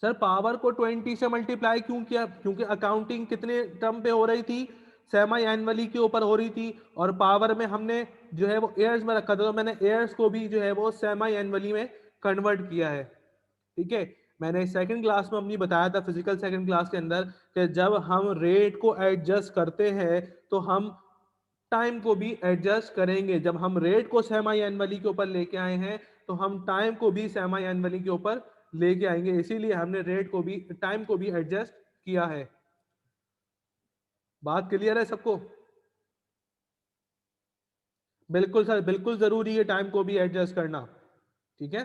सर पावर को 20 से मल्टीप्लाई क्यों किया? क्योंकि अकाउंटिंग कितने टर्म पे हो रही थी? सेमी एनुअली के ऊपर हो रही थी, और पावर में हमने जो है वो एयर्स में रखा था, तो मैंने एयर्स को भी जो है वो सेमी एनुअली में कन्वर्ट किया है। ठीक है, मैंने सेकंड क्लास में अपनी बताया था, फिजिकल सेकंड क्लास के अंदर, कि जब हम रेट को एडजस्ट करते हैं तो हम टाइम को भी एडजस्ट करेंगे। जब हम रेट को सेमी एनुअली के ऊपर लेके आए हैं तो हम टाइम को भी सेमी एनुअली के ऊपर लेके आएंगे, इसीलिए हमने रेट को भी, टाइम को भी एडजस्ट किया है। बात क्लियर है सबको? बिल्कुल सर, बिल्कुल जरूरी है टाइम को भी एडजस्ट करना। ठीक है,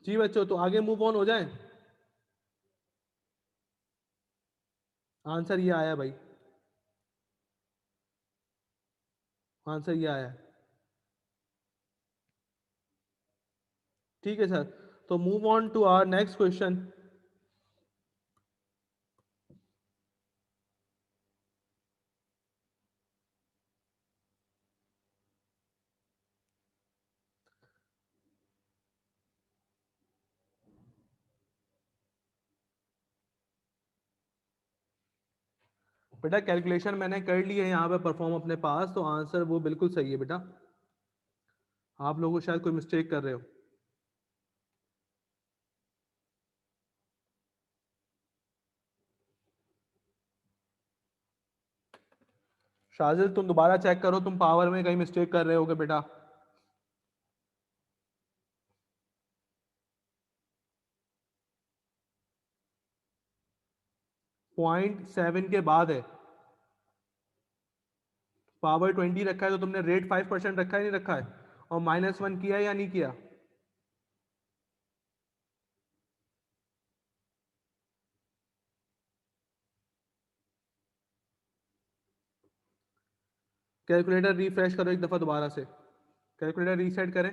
जी बच्चों, तो आगे मूव ऑन हो जाए। आंसर ये आया भाई, आंसर ये आया। ठीक है सर, तो move on to our next question. बेटा कैलकुलेशन मैंने कर ली है यहाँ पे परफॉर्म अपने पास, तो आंसर वो बिल्कुल सही है बेटा। आप लोगों शायद कोई मिस्टेक कर रहे हो। शाजिल तुम दोबारा चेक करो, तुम पावर में कहीं मिस्टेक कर रहे होगे बेटा। 0.7 के बाद है। पावर 20 रखा है तो तुमने रेट 5% रखा है, नहीं रखा है? और -1 किया या नहीं किया? कैलकुलेटर रिफ्रेश करो एक दफा दोबारा से, कैलकुलेटर रीसेट करें।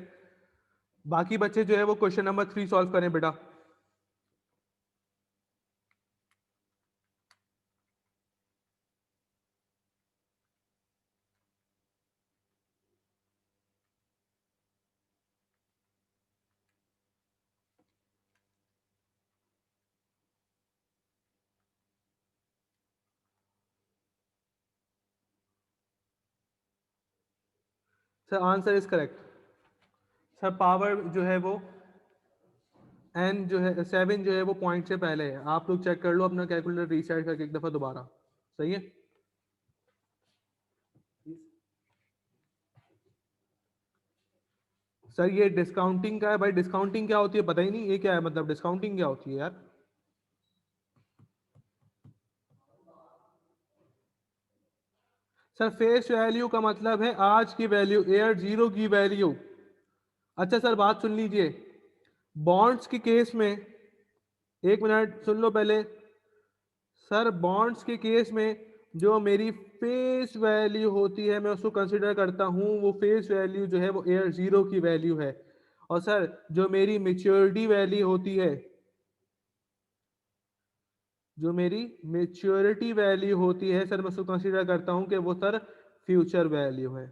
बाकी बच्चे जो है वो क्वेश्चन नंबर 3 सॉल्व करें बेटा। Sir answer is correct. Sir power जो है वो n जो है 7 जो है वो पॉइंट से पहले है। आप लोग चेक कर लो अपना कैलकुलेटर रीसेट करके एक दफा दोबारा। सही है? सर ये डिस्काउंटिंग का है भाई। डिस्काउंटिंग क्या होती है पता ही नहीं, ये क्या है मतलब डिस्काउंटिंग क्या होती है यार? सर फेस वैल्यू का मतलब है आज की वैल्यू, एयर जीरो की वैल्यू। अच्छा सर बात सुन लीजिए, बॉन्ड्स के केस में, एक मिनट सुन लो पहले। सर बॉन्ड्स के केस में जो मेरी फेस वैल्यू होती है मैं उसको कंसिडर करता हूँ, वो फेस वैल्यू जो है वो एयर जीरो की वैल्यू है। और सर जो मेरी मेच्योरिटी वैल्यू होती है, जो मेरी मेच्योरिटी वैल्यू होती है सर, मैं उसको कंसिडर करता हूँ कि वो सर फ्यूचर वैल्यू है।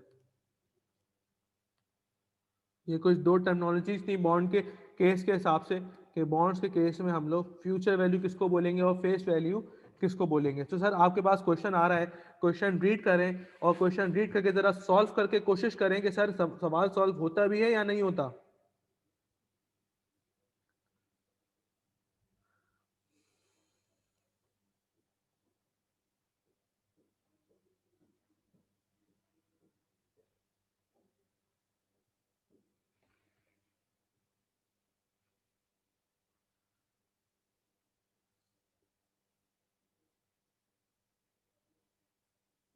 ये कुछ दो टर्मिनोलॉजीज थी बॉन्ड के केस के हिसाब से कि बॉन्ड्स के केस में हम लोग फ्यूचर वैल्यू किसको बोलेंगे और फेस वैल्यू किसको बोलेंगे। तो सर आपके पास क्वेश्चन आ रहा है, क्वेश्चन रीड करें और क्वेश्चन रीड करके जरा सॉल्व करके कोशिश करें कि सर सवाल सॉल्व होता भी है या नहीं होता।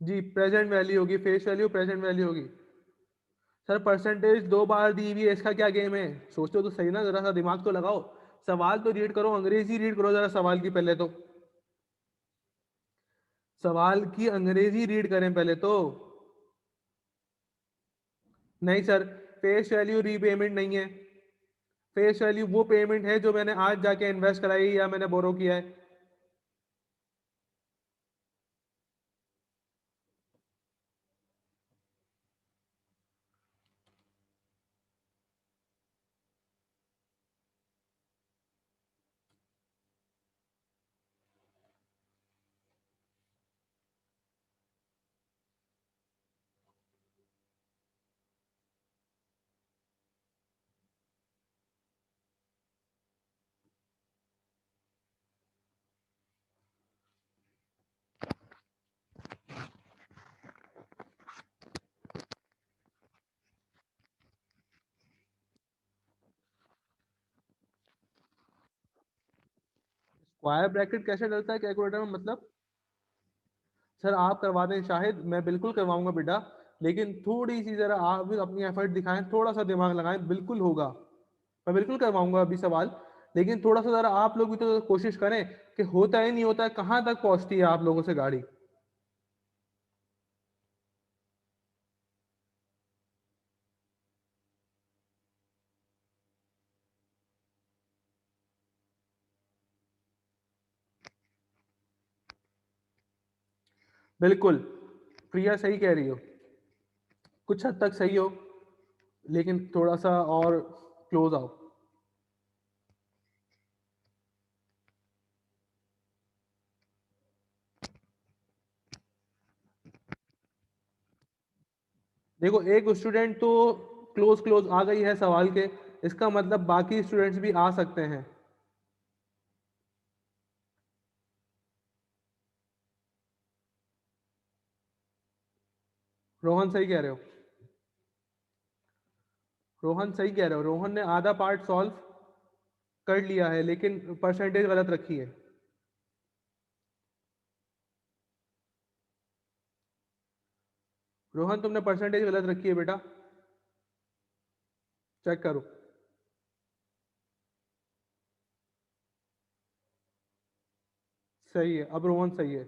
जी प्रेजेंट वैल्यू होगी, फेस वैल्यू प्रेजेंट वैल्यू होगी। सर परसेंटेज 2 बार दी हुई है, इसका क्या गेम है? सोचते हो तो सही ना, जरा सा दिमाग तो लगाओ। सवाल तो रीड करो, अंग्रेजी रीड करो जरा सवाल की पहले तो, सवाल की अंग्रेजी रीड करें पहले तो। नहीं सर, फेस वैल्यू रीपेमेंट नहीं है। फेस वैल्यू वो पेमेंट है जो मैंने आज जाके इन्वेस्ट कराई या मैंने बोरो किया है। स्क्वायर ब्रैकेट कैसे डलता है कैलकुलेटर में? मतलब सर आप करवा दें शाहिद, मैं बिल्कुल करवाऊंगा बेटा, लेकिन थोड़ी सी जरा आप भी अपनी एफर्ट दिखाएं, थोड़ा सा दिमाग लगाएं, बिल्कुल होगा। मैं बिल्कुल करवाऊंगा अभी सवाल, लेकिन थोड़ा सा जरा आप लोग भी तो कोशिश करें कि होता है नहीं होता है, कहाँ तक पहुंचती है आप लोगों से गाड़ी। बिल्कुल प्रिया सही कह रही हो, कुछ हद तक सही हो, लेकिन थोड़ा सा और क्लोज आओ। देखो एक स्टूडेंट तो क्लोज क्लोज आ गई है सवाल के, इसका मतलब बाकी स्टूडेंट्स भी आ सकते हैं। रोहन सही कह रहे हो, रोहन सही कह रहे हो, रोहन ने आधा पार्ट सॉल्व कर लिया है लेकिन परसेंटेज गलत रखी है। रोहन तुमने परसेंटेज गलत रखी है बेटा, चेक करो। सही है, अब रोहन सही है।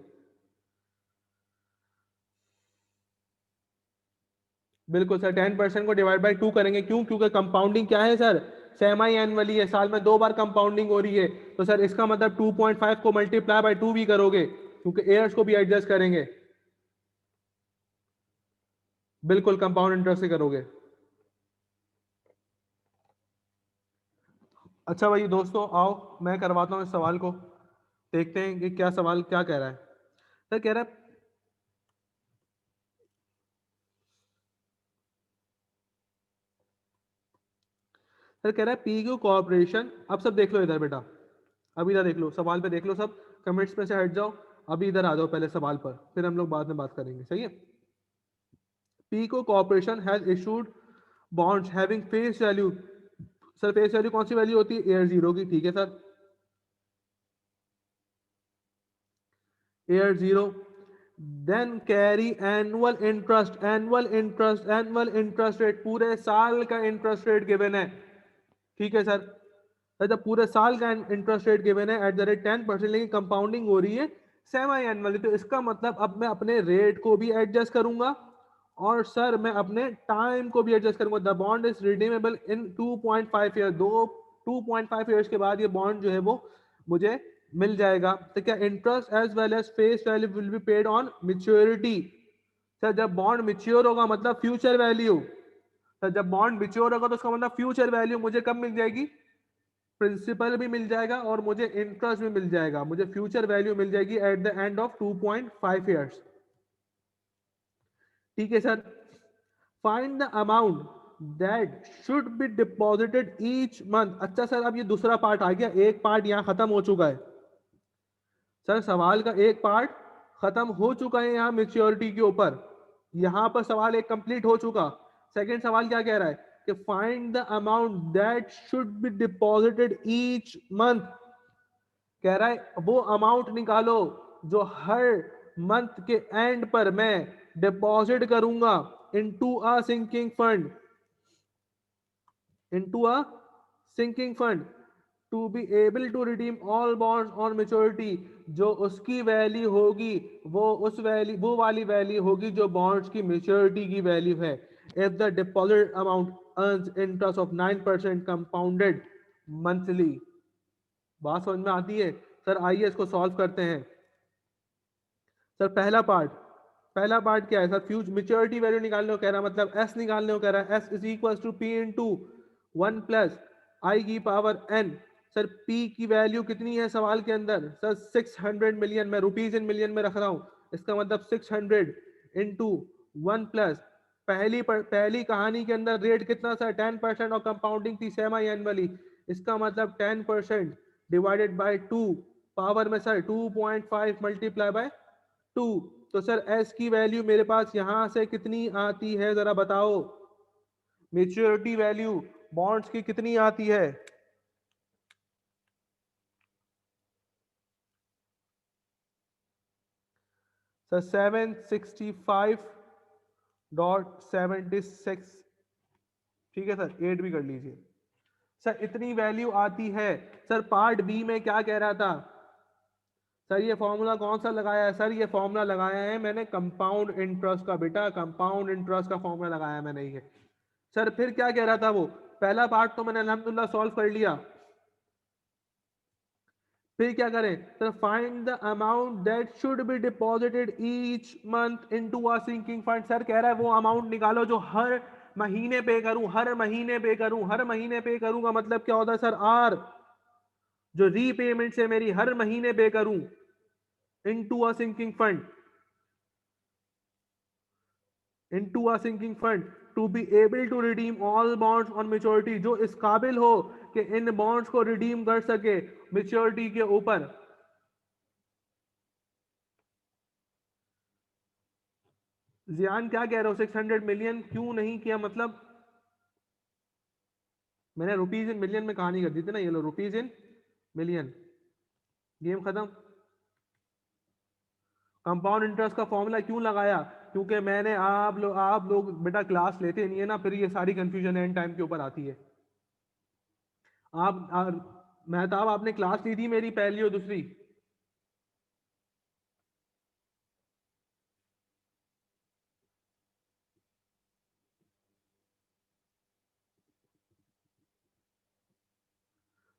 बिल्कुल सर, 10% को डिवाइड बाय 2 करेंगे, क्यों? क्योंकि कंपाउंडिंग क्या है सर, सेमी एनुअली है, साल में 2 बार कंपाउंडिंग हो रही है। तो सर इसका मतलब 2.5 को मल्टीप्लाई बाय 2 भी करोगे, क्योंकि एयर्स को भी एडजस्ट करेंगे। बिल्कुल कंपाउंड इंटरेस्ट से करोगे। अच्छा भाई दोस्तों आओ, मैं करवाता हूँ इस सवाल को, देखते हैं कि क्या सवाल क्या कह रहा है। सर कह रहा है, सर कह रहा है पी क्यू कॉर्पोरेशन, अब सब देख लो इधर बेटा, अभी इधर देख लो, सवाल पे देख लो सब, कमेंट्स में से हट जाओ, अभी इधर आ जाओ पहले सवाल पर, फिर हम लोग बाद में बात करेंगे, सही है। Pico corporation has issued bonds having face value, sir face value कौन सी वैल्यू होती है? एयर जीरो की, ठीक है sir, year zero. Then carry annual interest, annual interest, annual interest rate, पूरे साल का इंटरेस्ट रेट गिवन है, ठीक है सर। जब पूरे साल का इंटरेस्ट रेट गिवन है एट द रेट 10%, लेकिन कंपाउंडिंग हो रही है सेमी एनुअली, तो इसका मतलब अब मैं अपने रेट को भी एडजस्ट करूंगा और सर मैं अपने टाइम को भी एडजस्ट करूंगा। The bond is redeemable in 2.5 year, 2.5 years के बाद ये बॉन्ड जो है वो मुझे मिल जाएगा। तो क्या interest as well as face value will be paid on maturity. Sir जब बॉन्ड मैच्योर होगा मतलब फ्यूचर वैल्यू, तो जब बॉन्ड मैच्योर होगा तो उसका मतलब फ्यूचर वैल्यू मुझे कब मिल जाएगी, प्रिंसिपल भी मिल जाएगा और मुझे इंटरेस्ट भी मिल जाएगा, मुझे फ्यूचर वैल्यू मिल जाएगी eight the end of 2.5 years. ठीक है sir. Find the amount that should be deposited each month. अच्छा सर, अब ये दूसरा पार्ट आ गया, एक पार्ट यहाँ खत्म हो चुका है सर, सवाल का एक पार्ट खत्म हो चुका है यहाँ मेच्योरिटी के ऊपर, यहाँ पर सवाल एक कंप्लीट हो चुका। सेकंड सवाल क्या कह रहा है कि find the amount that should be deposited each month, कह रहा है वो अमाउंट निकालो जो हर मंथ के एंड पर मैं डिपॉजिट करूंगा into a sinking fund, into a sinking fund to be able to redeem all bonds on maturity. जो उसकी वैल्यू होगी वो उस वैल्यू, वो वाली वैल्यू होगी जो बॉन्ड्स की मैच्योरिटी की वैल्यू है। If the deposit amount earns interest of 9% compounded monthly. बात समझ में आती है सर? आइए इसको सॉल्व करते हैं सर। पहला पार्ट क्या है सर? फ्यूचर मैच्योरिटी वैल्यू निकालने को कह रहा है, मतलब एस निकालने को कह रहा है। S is equal to P into 1 plus I की पावर एन। सर पी की वैल्यू कितनी है सवाल के अंदर? सर 600 मिलियन, मैं रुपीज इन मिलियन में रख रहा हूं, इसका मतलब 600 इंटू 1 प्लस पहली कहानी के अंदर रेट कितना था? 10% और कंपाउंडिंग थी सेमी एनुअली, इसका मतलब 10% डिवाइडेड बाय 2 पावर में सर 2.5 मल्टीप्लाई बाय 2। तो सर एस की वैल्यू मेरे पास यहां से कितनी आती है जरा बताओ? मैच्योरिटी वैल्यू बॉन्ड्स की कितनी आती है? सर 765.76। ठीक है सर, 8 भी कर लीजिए सर, इतनी वैल्यू आती है। सर पार्ट बी में क्या कह रहा था सर? ये फॉर्मूला कौन सा लगाया है सर? ये फॉर्मूला लगाया है मैंने कंपाउंड इंटरेस्ट का, बेटा कंपाउंड इंटरेस्ट का फॉर्मूला लगाया है मैंने ये। सर फिर क्या कह रहा था वो? पहला पार्ट तो मैंने अल्हम्दुलिल्लाह सॉल्व कर लिया, फिर क्या करें sir? Find the amount that should be deposited each month into a sinking fund. Sir कह रहा है वो अमाउंट निकालो जो हर महीने पे करूं, हर महीने पे करूं, हर महीने पे करूंगा मतलब क्या होता है सर? आर, जो रीपेमेंट से मेरी हर महीने पे करूं into a sinking fund, into a sinking fund to be able to redeem all bonds on maturity। जो इस काबिल हो कि इन बॉन्ड्स को रिडीम कर सके मेच्योरिटी के ऊपर। जियान क्या कह रहे हो? 600 मिलियन क्यों नहीं किया? मतलब मैंने रुपीज इन मिलियन में कहानी कर दी थी ना, ये लो रुपीज इन मिलियन, गेम खत्म। कंपाउंड इंटरेस्ट का फॉर्मूला क्यों लगाया? क्योंकि मैंने आप लोग बेटा क्लास लेते नहीं है ना, फिर ये सारी कंफ्यूजन एंड टाइम के ऊपर आती है। मेहताब आपने क्लास ली थी मेरी पहली और दूसरी?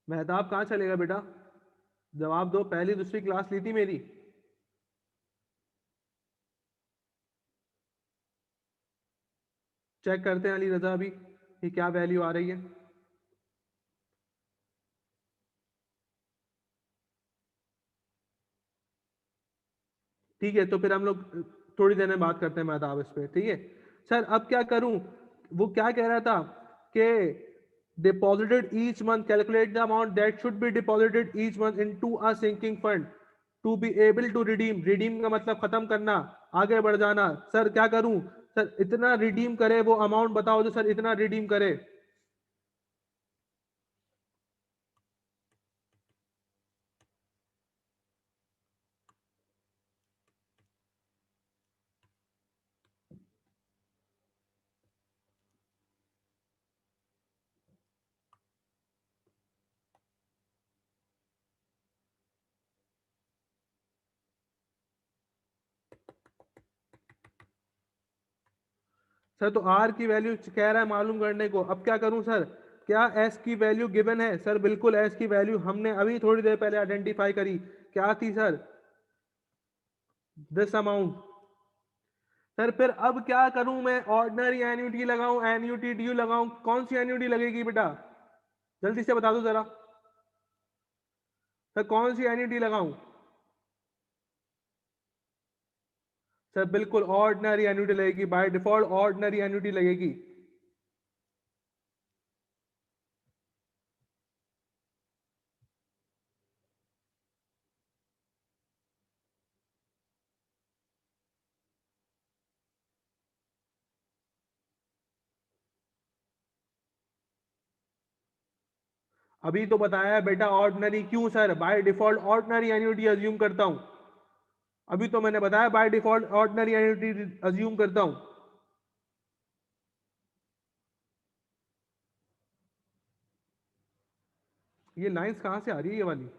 मेहताब कहाँ चलेगा बेटा? जवाब दो, पहली दूसरी क्लास ली थी मेरी? चेक करते हैं अली रजा अभी कि क्या वैल्यू आ रही है। ठीक है, तो फिर हम लोग थोड़ी देर में बात करते हैं मेहताब इस पे। ठीक है सर, अब क्या करूं? वो क्या कह रहा था कि deposited each month, calculate the amount that should be deposited each month into a sinking fund to be able to redeem. Redeem का मतलब खत्म करना, आगे बढ़ जाना। सर क्या करूं सर? इतना रिडीम करे वो अमाउंट बताओ जो सर इतना रिडीम करे। सर तो आर की वैल्यू कह रहा है मालूम करने को, अब क्या करूं सर? क्या एस की वैल्यू गिवन है? सर बिल्कुल एस की वैल्यू हमने अभी थोड़ी देर पहले आइडेंटिफाई करी, क्या थी सर? This amount. सर फिर अब क्या करूं मैं? ऑर्डिनरी एन्युटी लगाऊं, एन्युटी ड्यू लगाऊं, कौन सी एन्युटी लगेगी बेटा? जल्दी से बता दो जरा सर, कौन सी एन्युटी लगाऊं? सर बिल्कुल ऑर्डिनरी एन्युटी लगेगी, बाय डिफॉल्ट ऑर्डिनरी एन्युटी लगेगी। अभी तो बताया बेटा ऑर्डिनरी, क्यों sir? By default ordinary annuity assume करता हूं। अभी तो मैंने बताया by default ordinary annuity assume करता हूं। ये लाइंस कहां से आ रही है ये वाली?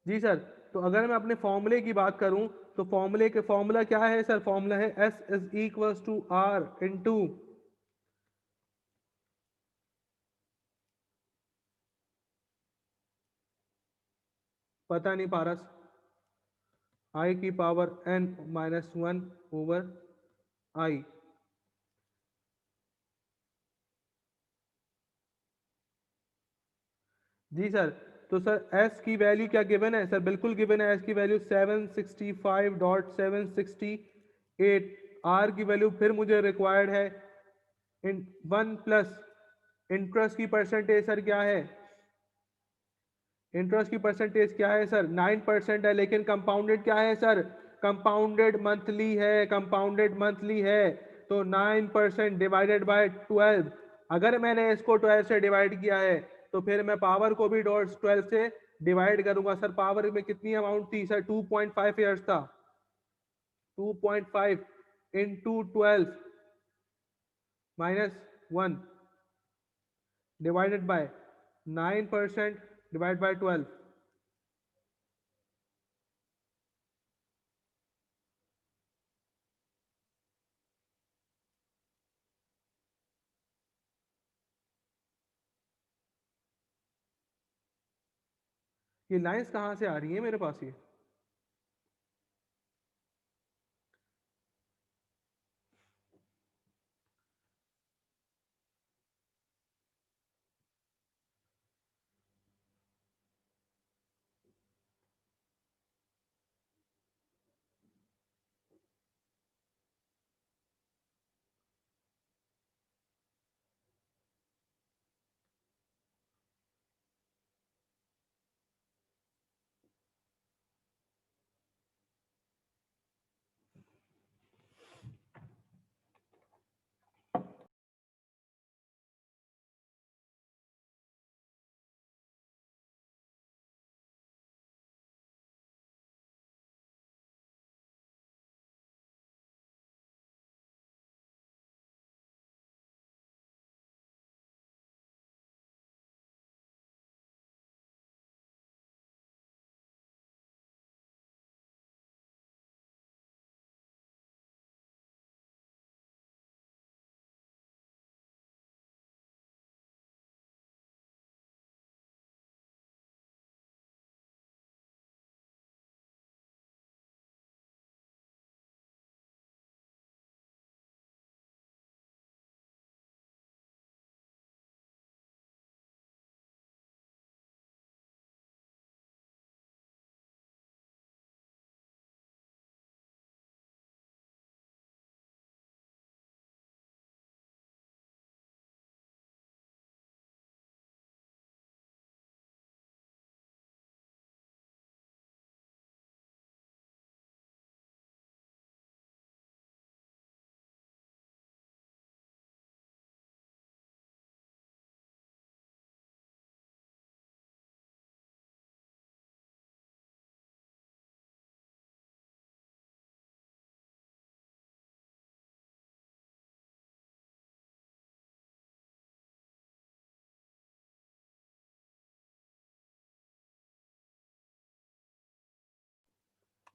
जी सर, तो अगर मैं अपने फॉर्मूले की बात करूं तो फॉर्मूले के फॉर्मूला क्या है सर? फॉर्मूला है S is equals to R into पता नहीं पारस, I की power n minus 1 over I। जी सर, तो सर S की वैल्यू क्या गिवन है? सर बिल्कुल गिवन है, S की वैल्यू 765.768। R की वैल्यू फिर मुझे रिक्वायर्ड है इन 1 प्लस इंटरेस्ट की परसेंटेज सर क्या है? इंटरेस्ट की परसेंटेज क्या है सर? 9% है, लेकिन कंपाउंडेड क्या है सर? कंपाउंडेड मंथली है, कंपाउंडेड मंथली है। तो 9% डिवाइडेड बाय 12। अगर मैंने इसको 12 से डिवाइड किया है तो फिर मैं पावर को भी 12 से डिवाइड करूंगा। सर पावर में कितनी अमाउंट थी सर? 2.5 ईयर्स था। 2.5 into 12 minus 1 divided by 9% divide by 12। ये लाइंस कहाँ से आ रही है मेरे पास ये?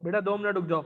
बेटा 2 मिनट रुक जाओ।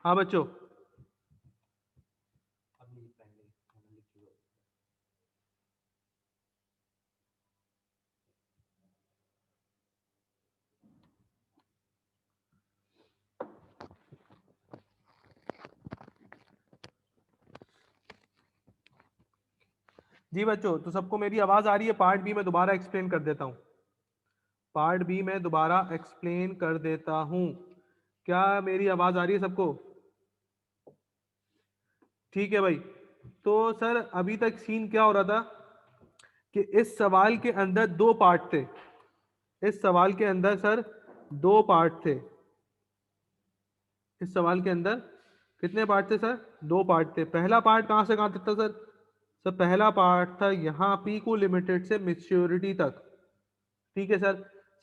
हाँ बच्चों, जी बच्चों, तो सबको मेरी आवाज आ रही है? पार्ट बी में दोबारा एक्सप्लेन कर देता हूँ। पार्ट बी में दोबारा एक्सप्लेन कर देता हूँ। क्या मेरी आवाज आ रही है सबको? ठीक है भाई। तो सर अभी तक सीन क्या हो रहा था कि इस सवाल के अंदर दो पार्ट थे। इस सवाल के अंदर सर दो पार्ट थे। इस सवाल के अंदर कितने पार्ट थे सर? दो पार्ट थे। पहला पार्ट कहाँ से कहाँ तक था सर? सर पहला पार्ट था यहाँ पीकू लिमिटेड से मैच्योरिटी तक। ठीक है सर।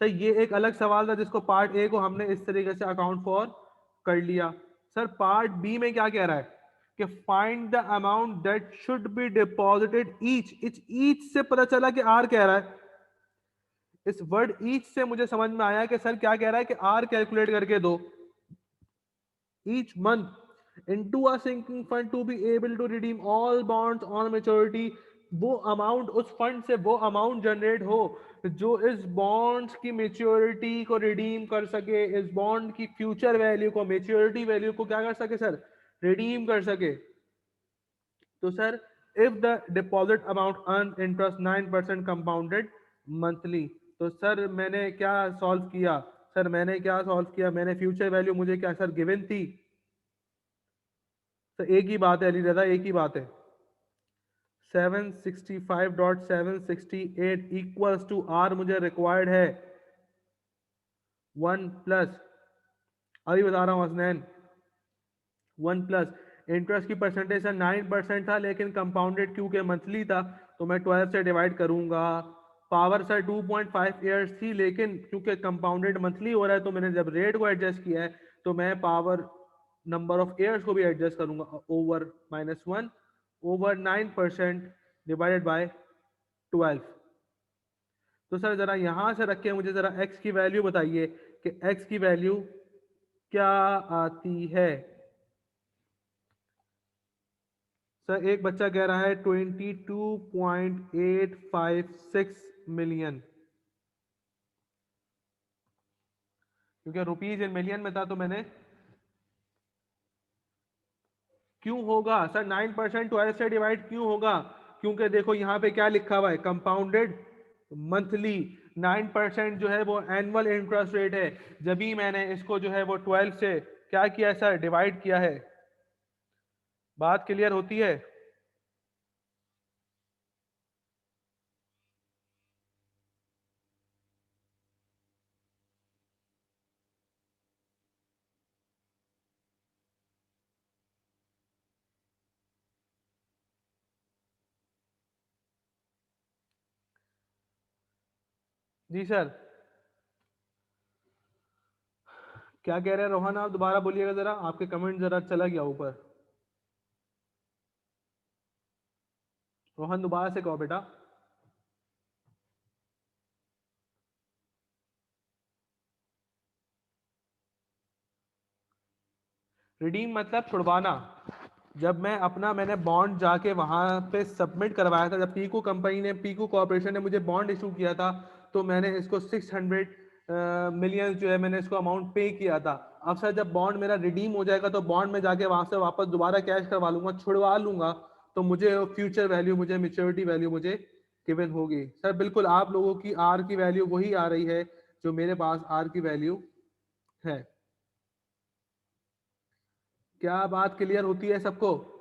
सर ये एक अलग सवाल था जिसको पार्ट ए को हमने इस तरीके से अकाउंट फॉर कर लिया। सर पार्ट बी में क्या कह रहा है कि find the amount that should be deposited each से पता चला कि आर कह रहा है। इस वर्ड ईच से मुझे समझ में आया कि सर क्या कह रहा है कि आर कैलकुलेट करके दो each month into a sinking fund to be able to redeem all bonds on maturity. वो अमाउंट, उस फंड से वो अमाउंट जनरेट हो जो इस बॉन्ड्स की मैच्योरिटी को रिडीम कर सके, इस बॉन्ड की फ्यूचर वैल्यू को, मैच्योरिटी वैल्यू को क्या कर सके सर? रिडीम कर सके। तो sir if the deposit amount earn interest 9% compounded monthly. तो सर मैंने क्या सॉल्व किया? सर मैंने क्या सॉल्व किया? मैंने फ्यूचर वैल्यू मुझे क्या सर गिवन थी? तो एक ही बात है अली रजा, एक ही बात है। 765.768 इक्वल्स टू आर मुझे रिक्वायर्ड है 1 प्लस, अभी बता रहा हूँ हसनैन, 1 प्लस इंटरेस्ट की परसेंटेज सर 9% था, लेकिन कंपाउंडेड क्योंकि मंथली था तो मैं 12 से डिवाइड करूंगा। पावर सर 2.5 ईयर्स थी, लेकिन क्योंकि कंपाउंडेड मंथली हो रहा है तो मैंने जब रेट को एडजस्ट किया है तो मैं पावर नंबर ऑफ ईयर्स को भी एडजस्ट करूंगा ओवर -1 ओवर 9% डिवाइडेड बाय 12। तो सर जरा यहां से रख के मुझे जरा x की वैल्यू बताइए कि x की वैल्यू क्या आती है। सर एक बच्चा कह रहा है 22.856 मिलियन, क्योंकि रुपीज इन मिलियन में था तो मैंने, क्यों होगा सर 9% 12 से डिवाइड क्यों होगा? क्योंकि देखो यहाँ पे क्या लिखा हुआ है, कंपाउंडेड मंथली 9% जो है वो एनुअल इंटरेस्ट रेट है। जब ही मैंने इसको जो है वो 12 से क्या किया है सर? डिवाइड किया है। बात क्लियर होती है? जी सर। क्या कह रहे हैं रोहन? आप दोबारा बोलिएगा जरा, आपके कमेंट जरा चला गया ऊपर। रोहन दोबारा से कहो बेटा। रिडीम मतलब छुड़वाना। जब मैं अपना मैंने बॉन्ड जाके वहां पे सबमिट करवाया था, जब पीकू कंपनी ने, पीकू कॉर्पोरेशन ने मुझे बॉन्ड इशू किया था तो मैंने इसको 600 मिलियन जो है मैंने इसको अमाउंट पे किया था। अब सर जब बॉन्ड मेरा रिडीम हो जाएगा तो बॉन्ड में जाके वहां से वापस दोबारा कैश करवा लूंगा, छुड़वा लूंगा, तो मुझे फ्यूचर वैल्यू, मुझे मेच्योरिटी वैल्यू मुझे गिवन होगी। सर बिल्कुल आप लोगों की आर की वैल्यू वही आ रही है जो मेरे पास आर की वैल्यू है। क्या बात क्लियर होती है सबको?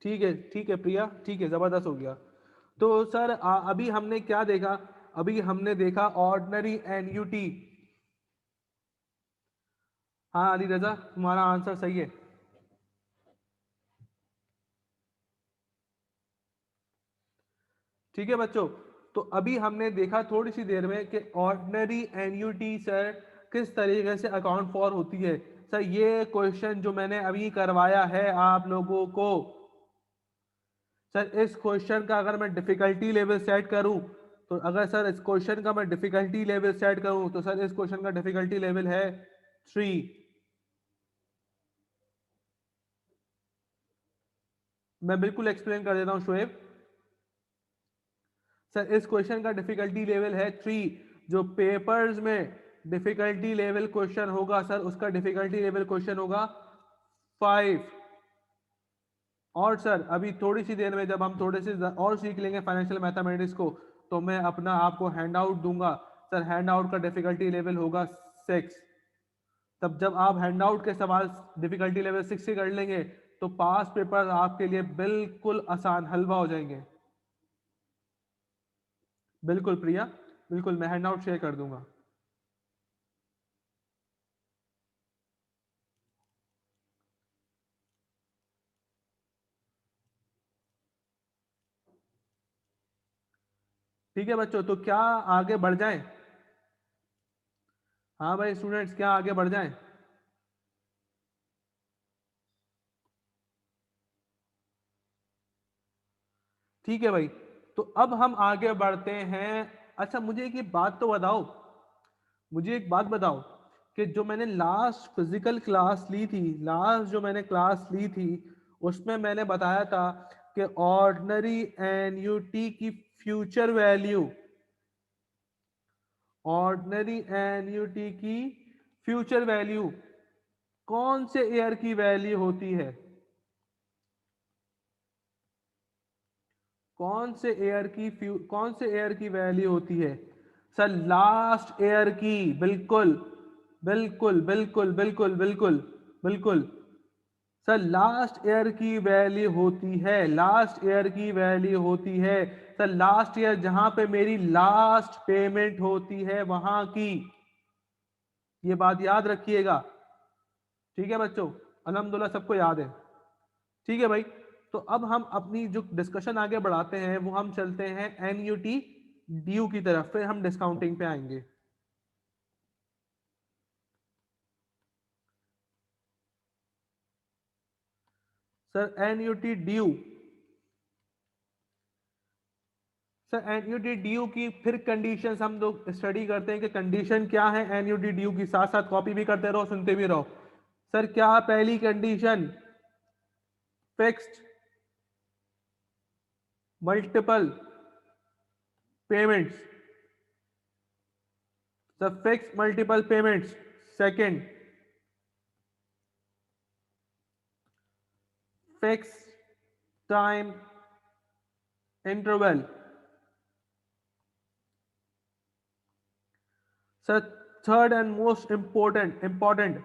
ठीक है प्रिया, ठीक है, जबरदस्त हो गया। तो सर अभी हमने क्या देखा? अभी हमने देखा ऑर्डिनरी एन्युटी। हाँ अली रजा, तुम्हारा आंसर सही है। ठीक है बच्चों, तो अभी हमने देखा थोड़ी सी देर में कि ऑर्डिनरी एन्युटी सर किस तरीके से अकाउंट फॉर होती है। सर ये क्वेश्चन जो मैंने अभी करवाया है आप लोगों को, सर इस क्वेश्चन का अगर मैं डिफिकल्टी लेवल सेट करूं तो अगर सर इस क्वेश्चन का मैं डिफिकल्टी लेवल सेट करूं तो सर इस क्वेश्चन का डिफिकल्टी लेवल है 3। मैं बिल्कुल एक्सप्लेन कर देता हूं शोएब। सर इस क्वेश्चन का डिफिकल्टी लेवल है 3। जो पेपर्स में डिफिकल्टी लेवल क्वेश्चन होगा सर उसका डिफिकल्टी लेवल क्वेश्चन होगा 5। और सर अभी थोड़ी सी देर में जब हम थोड़े से और सीख लेंगे फाइनेंशियल मैथमेटिक्स को तो मैं अपना आपको हैंड आउट दूंगा। सर हैंड आउट का डिफिकल्टी लेवल होगा 6। तब जब आप हैंड आउट के सवाल डिफिकल्टी लेवल 6 से कर लेंगे तो पास पेपर आपके लिए बिल्कुल आसान हलवा हो जाएंगे। बिल्कुल प्रिया, बिल्कुल मैं हैंड आउट शेयर कर दूंगा। ठीक है बच्चों, तो क्या आगे बढ़ जाएं? हाँ भाई स्टूडेंट्स, क्या आगे बढ़ जाएं? ठीक है भाई, तो अब हम आगे बढ़ते हैं। अच्छा मुझे एक बात तो बताओ, मुझे एक बात बताओ कि जो मैंने लास्ट फिजिकल क्लास ली थी, लास्ट जो मैंने क्लास ली थी उसमें मैंने बताया था कि ऑर्डिनरी एनयूटी की फ्यूचर वैल्यू, ऑर्डिनरी एनयूटी की फ्यूचर वैल्यू कौन से ईयर की वैल्यू होती है? कौन से ईयर की वैल्यू होती है? सर लास्ट ईयर की। बिल्कुल बिल्कुल बिल्कुल बिल्कुल बिल्कुल बिल्कुल सर लास्ट ईयर की वैल्यू होती है, लास्ट ईयर की वैल्यू होती है। सर लास्ट ईयर जहां पे मेरी लास्ट पेमेंट होती है वहां की, ये बात याद रखिएगा। ठीक है बच्चों, अल्हम्दुलिल्लाह सबको याद है। ठीक है भाई, तो अब हम अपनी जो डिस्कशन आगे बढ़ाते हैं वो हम चलते हैं एनयूटी ड्यू की तरफ, फिर हम डिस्काउंटिंग पे आएंगे। Sir NUT due, sir NUT due की फिर कंडीशंस हम लोग स्टडी करते हैं कि कंडीशन क्या है एनयूटी ड्यू की, साथ साथ कॉपी भी करते रहो सुनते भी रहो। सर क्या पहली condition, fixed multiple payments, sir fixed multiple payments. Second, fixed time interval. Sir third and most important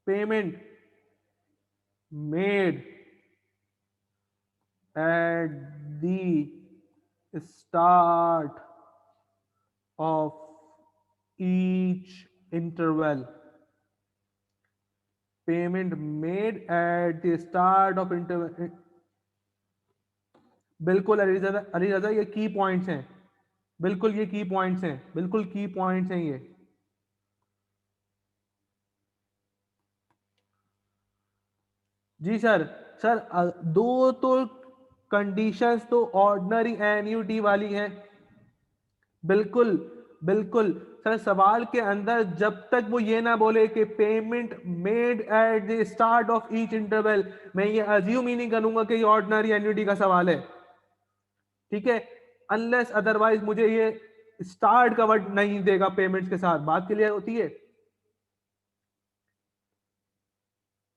payment made at the start of each interval, payment made at the start of interval। बिल्कुल अली रजा ये की पॉइंट्स हैं, बिल्कुल ये की पॉइंट्स हैं, बिल्कुल की पॉइंट्स हैं ये। जी सर, सर दो तो कंडीशंस तो ऑर्डिनरी एन्युटी वाली हैं। बिल्कुल बिल्कुल सर, सवाल के अंदर जब तक वो ये ना बोले कि payment made at the start of each interval, मैं ये अज्यूम ही नहीं करूंगा कि ये ऑर्डिनरी एन्युटी का सवाल है। ठीक है, अनलेस अदरवाइज मुझे ये स्टार्ट का वर्ड नहीं देगा पेमेंट्स के साथ। बात क्लियर होती है?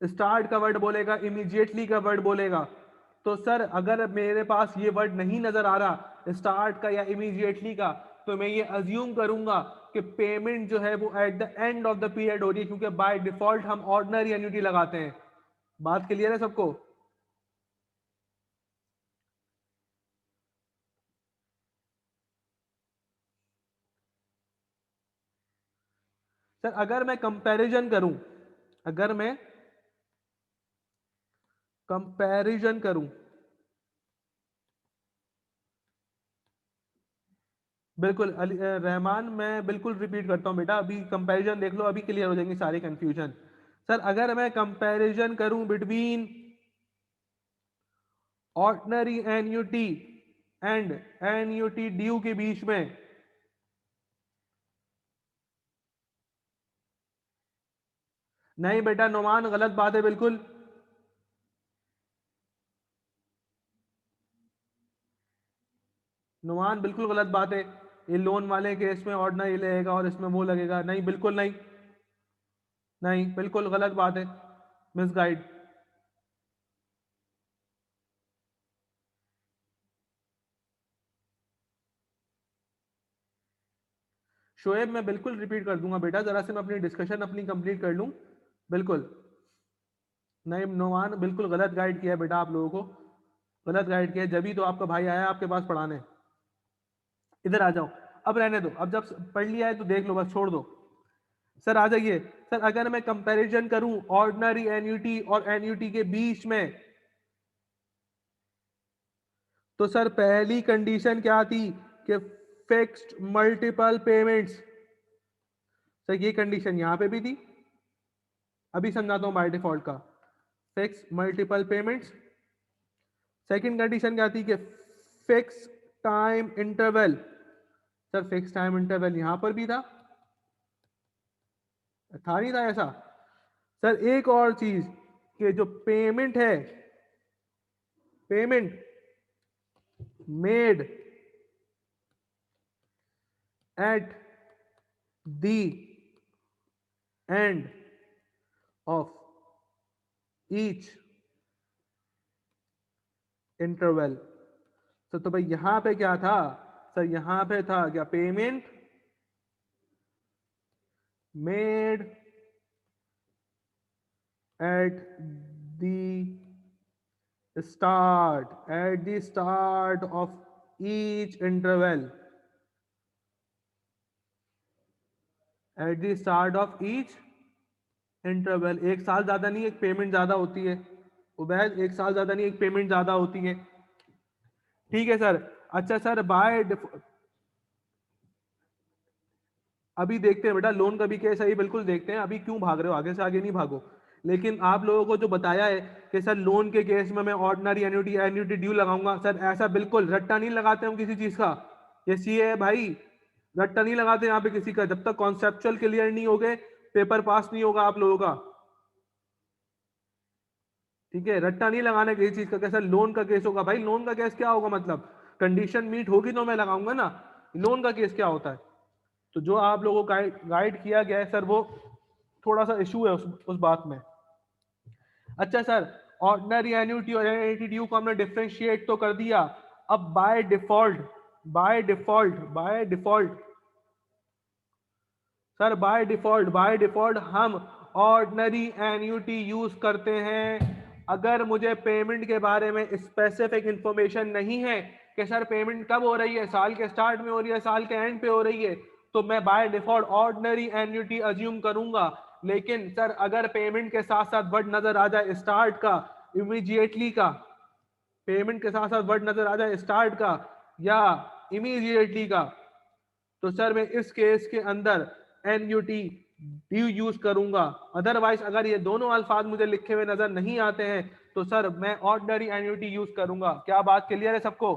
स्टार्ट का वर्ड बोलेगा, इमीडिएटली का वर्ड बोलेगा। तो सर अगर मेरे पास ये वर्ड नहीं नजर आ रहा स्टार्ट का या इमीडिएटली का, तो मैं ये अज्यूम करूंगा कि पेमेंट जो है वो eight the end of the period हो रही है, क्योंकि बाय डिफॉल्ट हम ऑर्डिनरी एन्युटी लगाते हैं। बात क्लियर है सबको? सर अगर मैं कंपैरिजन करूं, अगर मैं कंपैरिजन करूं, बिल्कुल रहमान, मैं बिल्कुल रिपीट करता हूं बेटा, अभी कंपैरिजन देख लो, अभी क्लियर हो जाएंगे सारे कंफ्यूजन। सर अगर मैं कंपैरिजन करूं between ordinary annuity and annuity due के बीच में नहीं बेटा नुमान, गलत बात है बिल्कुल। नुमान बिल्कुल गलत बात है। ये लोन वाले केस में ऑर्डिनरी लगेगा और इसमें वो लगेगा, नहीं बिल्कुल नहीं, नहीं बिल्कुल गलत बात है, मिसगाइड। शोएब मैं बिल्कुल रिपीट कर दूंगा बेटा, जरा से मैं अपनी डिस्कशन अपनी कंप्लीट कर लूं। बिल्कुल नहीं नुमान, बिल्कुल गलत गाइड किया है बेटा आप लोगों को, गलत गाइड किया है, जब ही तो आपका भाई आया आपके पास पढ़ाने। इधर आ जाओ, अब रहने दो, अब जब पढ़ लिया है तो देख लो, बस छोड़ दो। सर आ जाइए। सर अगर मैं कंपैरिजन करूं ऑर्डिनरी एन्युटी और एन्युटी के बीच में, तो सर पहली कंडीशन क्या थी कि फिक्स्ड मल्टीपल पेमेंट्स। सर ये कंडीशन यहां पे भी थी, अभी समझाता हूं बाय डिफॉल्ट का, fix multiple payments. Second condition क्या थी कि fix time interval. Sir fix time interval यहां पर भी था नहीं था ऐसा। सर एक और चीज कि जो पेमेंट है, payment made at the end of each interval. तो भाई यहां पे क्या था सर, यहां पे था क्या, payment made at the start of each interval, eight the start of each interval. एक साल ज्यादा नहीं, एक पेमेंट ज्यादा होती है उबैद, एक साल ज्यादा नहीं, एक पेमेंट ज्यादा होती है। ठीक है सर। अच्छा सर अभी देखते हैं बेटा लोन का भी केस है, बिल्कुल देखते हैं, अभी क्यों भाग रहे हो, आगे से आगे नहीं भागो। लेकिन आप लोगों को जो बताया है कि सर लोन के केस में मैं ऑर्डिनरी एन्युटी एन्युटी ड्यू लगाऊंगा, सर ऐसा बिल्कुल रट्टा नहीं लगाते हम किसी चीज का, ये सीए है भाई, रट्टा नहीं लगाते यहाँ पे किसी का। जब तक कॉन्सेप्चुअल क्लियर नहीं हो गए पेपर पास नहीं होगा आप लोगों का। ठीक है, रट्टा नहीं लगाना किसी चीज का। कैसा लोन का केस होगा भाई, लोन का केस क्या होगा, मतलब कंडीशन मीट होगी तो मैं लगाऊंगा ना, लोन का केस क्या होता है। तो जो आप लोगों को गाइड किया गया है सर, वो थोड़ा सा इशू है उस बात में। अच्छा सर, ऑर्डिनरी एन्युटी और एन्युटी ड्यू को हमने डिफरेंशिएट तो कर दिया, अब by default sir by default हम ऑर्डिनरी एन्युटी यूज करते हैं। अगर मुझे पेमेंट के बारे में स्पेसिफिक इंफॉर्मेशन नहीं है कि सर पेमेंट कब हो रही है, साल के स्टार्ट में हो रही है, साल के एंड पे हो रही है, तो मैं by default ordinary annuity assume करूंगा। लेकिन सर अगर पेमेंट के साथ साथ वर्ड नजर आ जाए स्टार्ट का, इमीडिएटली का, पेमेंट के साथ साथ वर्ड नजर आ जाए स्टार्ट का या इमीडिएटली का, तो सर मैं इस केस के अंदर एन्युटी ड्यू यूज करूंगा। अदरवाइज अगर ये दोनों अल्फाज मुझे लिखे हुए नजर नहीं आते हैं तो सर मैं ऑर्डिनरी एन्युटी यूज करूंगा। क्या बात क्लियर है सबको?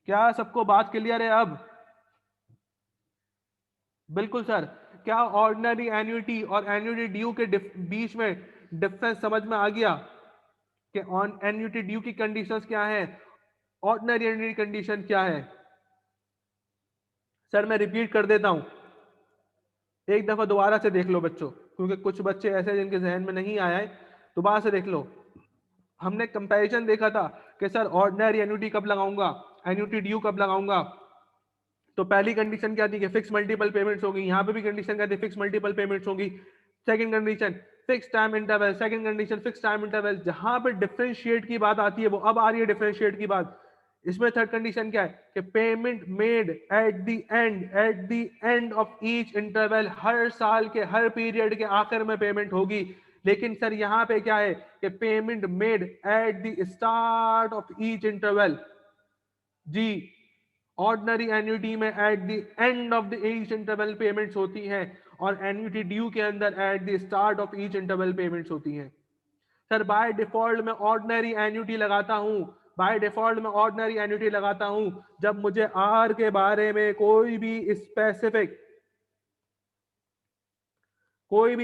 क्या सबको बात क्लियर है अब? बिल्कुल सर। क्या ऑर्डिनरी एन्युटी और एन्युटी ड्यू के बीच में डिफरेंस समझ में आ गया कि ऑन एन्युटी ड्यू की कंडीशंस क्या है, ऑर्डिनरी एन्युटी कंडीशन क्या है? सर मैं रिपीट कर देता हूं, एक दफा दोबारा से देख लो बच्चों, क्योंकि कुछ बच्चे ऐसे जिनके जहन में नहीं आया है, दोबारा से देख लो। हमने कंपैरिजन देखा था कि सर ऑर्डिनरी एन्युटी कब लगाऊंगा, एन्युटी ड्यू कब लगाऊंगा। तो पहली कंडीशन क्या थी कि फिक्स मल्टीपल पेमेंट्स होगी, यहाँ पे भी कंडीशन क्या थी, फिक्स मल्टीपल पेमेंट्स होगी। Second condition fix time interval, second condition fix time interval. जहां पे डिफरेंशिएट की बात आती है वो अब आ रही है डिफरेंशिएट की बात। इसमें थर्ड कंडीशन क्या है कि payment made at the end of each interval, हर साल के हर पीरियड के आखिर में पेमेंट होगी। लेकिन सर यहाँ पे क्या है कि payment made at the start of each interval. जी, ऑर्डिनरी एन्युटी में at the end of the each interval payments होती हैं, और एन्युटी ड्यू के अंदर at the start of each interval payments होती हैं। सर बाय डिफॉल्ट मैं ऑर्डिनरी एन्युटी लगाता हूं, बाय डिफॉल्ट मैं ऑर्डिनरी एन्युटी लगाता हूं जब मुझे आर के बारे में कोई भी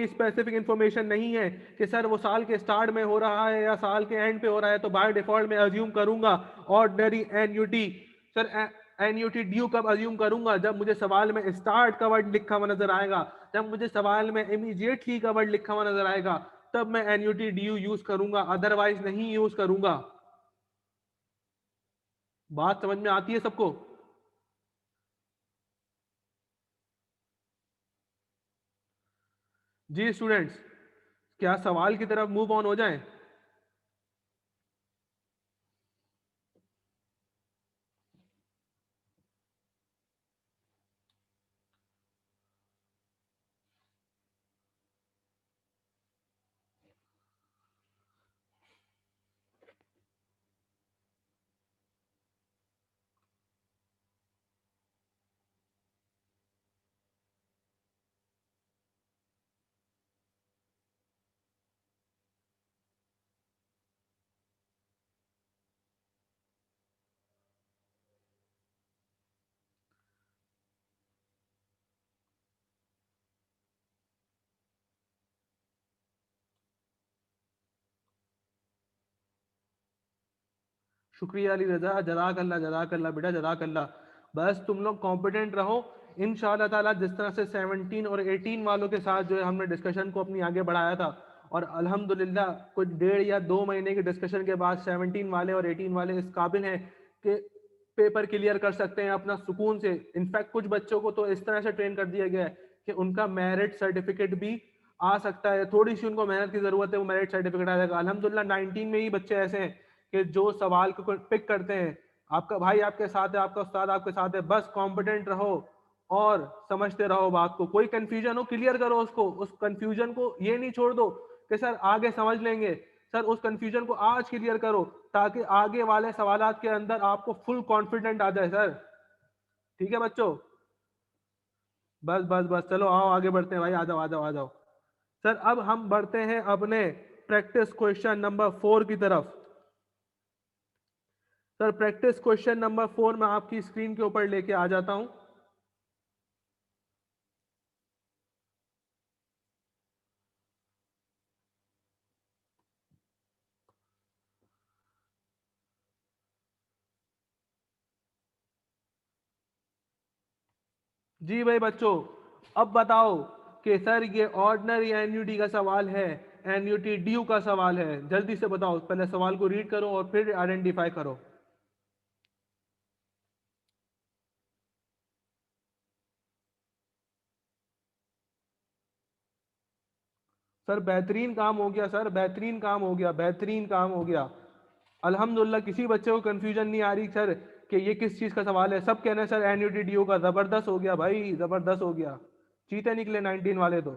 स्पेसिफिक इंफॉर्मेशन नहीं है कि सर वो साल के स्टार्ट में हो रहा है या साल के एंड पे हो रहा है, तो बाय डिफॉल्ट मैं अज्यूम करूंगा ordinary annuity. Sir annuity due कब अज्यूम करूंगा? जब मुझे सवाल में स्टार्ट का वर्ड लिखा हुआ नजर आएगा, जब मुझे सवाल में इमीडिएटली का वर्ड लिखा हुआ नजर आएगा, तब मैं एन्युटी ड्यू यूज करूंगा, अदरवाइज नहीं यूज करूंगा। बात समझ में आती है सबको? जी स्टूडेंट्स, क्या सवाल की तरफ मूव ऑन हो जाएं? शुक्रिया अली रजा, जज़ाकल्लाह बेटा, जज़ाकल्लाह। बस तुम लोग कॉम्पिटेंट रहो इंशाअल्लाह ताला। जिस तरह से 17 और 18 वालों के साथ जो है हमने डिस्कशन को अपनी आगे बढ़ाया था, और अल्हम्दुलिल्लाह कुछ 1.5 या 2 महीने के डिस्कशन के बाद 17 वाले और 18 वाले इस काबिल हैं कि पेपर क्लियर कर सकते हैं अपना सुकून से। इनफैक्ट कुछ बच्चों को तो इस तरह से ट्रेन कर दिया गया है कि उनका मेरिट सर्टिफिकेट भी आ सकता है, थोड़ी सी उनको मेहनत की जरूरत है, वो मेरिट सर्टिफिकेट आ जाएगा। अल्हम्दुलिल्लाह 19 में ही बच्चे ऐसे हैं कि जो सवाल को पिक करते हैं। आपका भाई आपके साथ है, आपका उस्ताद आपके साथ है, बस कॉम्पिटेंट रहो और समझते रहो बात को। कोई कंफ्यूजन हो क्लियर करो उसको, उस कंफ्यूजन को ये नहीं छोड़ दो कि सर आगे समझ लेंगे। सर उस कंफ्यूजन को आज क्लियर करो ताकि आगे वाले सवालात के अंदर आपको फुल कॉन्फिडेंट आ जाए सर। ठीक है बच्चों? बस बस बस चलो आओ आगे बढ़ते हैं भाई, आ जाओ आ जाओ आ जाओ। सर अब हम बढ़ते हैं अपने प्रैक्टिस क्वेश्चन नंबर 4 की तरफ। सर प्रैक्टिस क्वेश्चन नंबर 4 मैं आपकी स्क्रीन के ऊपर लेके आ जाता हूं। जी भाई बच्चों, अब बताओ कि सर ये ऑर्डिनरी एन्युटी का सवाल है, एन्युटी ड्यू का सवाल है। जल्दी से बताओ, पहले सवाल को रीड करो और फिर आइडेंटिफाई करो। सर बेहतरीन काम हो गया, सर बेहतरीन काम हो गया, बेहतरीन काम हो गया। अल्हम्दुलिल्लाह किसी बच्चे को कंफ्यूजन नहीं आ रही सर कि ये किस चीज का सवाल है। सब कहना सर एन्युटी ड्यू का। जबरदस्त हो गया भाई, जबरदस्त हो गया, चीते निकले 19 वाले तो।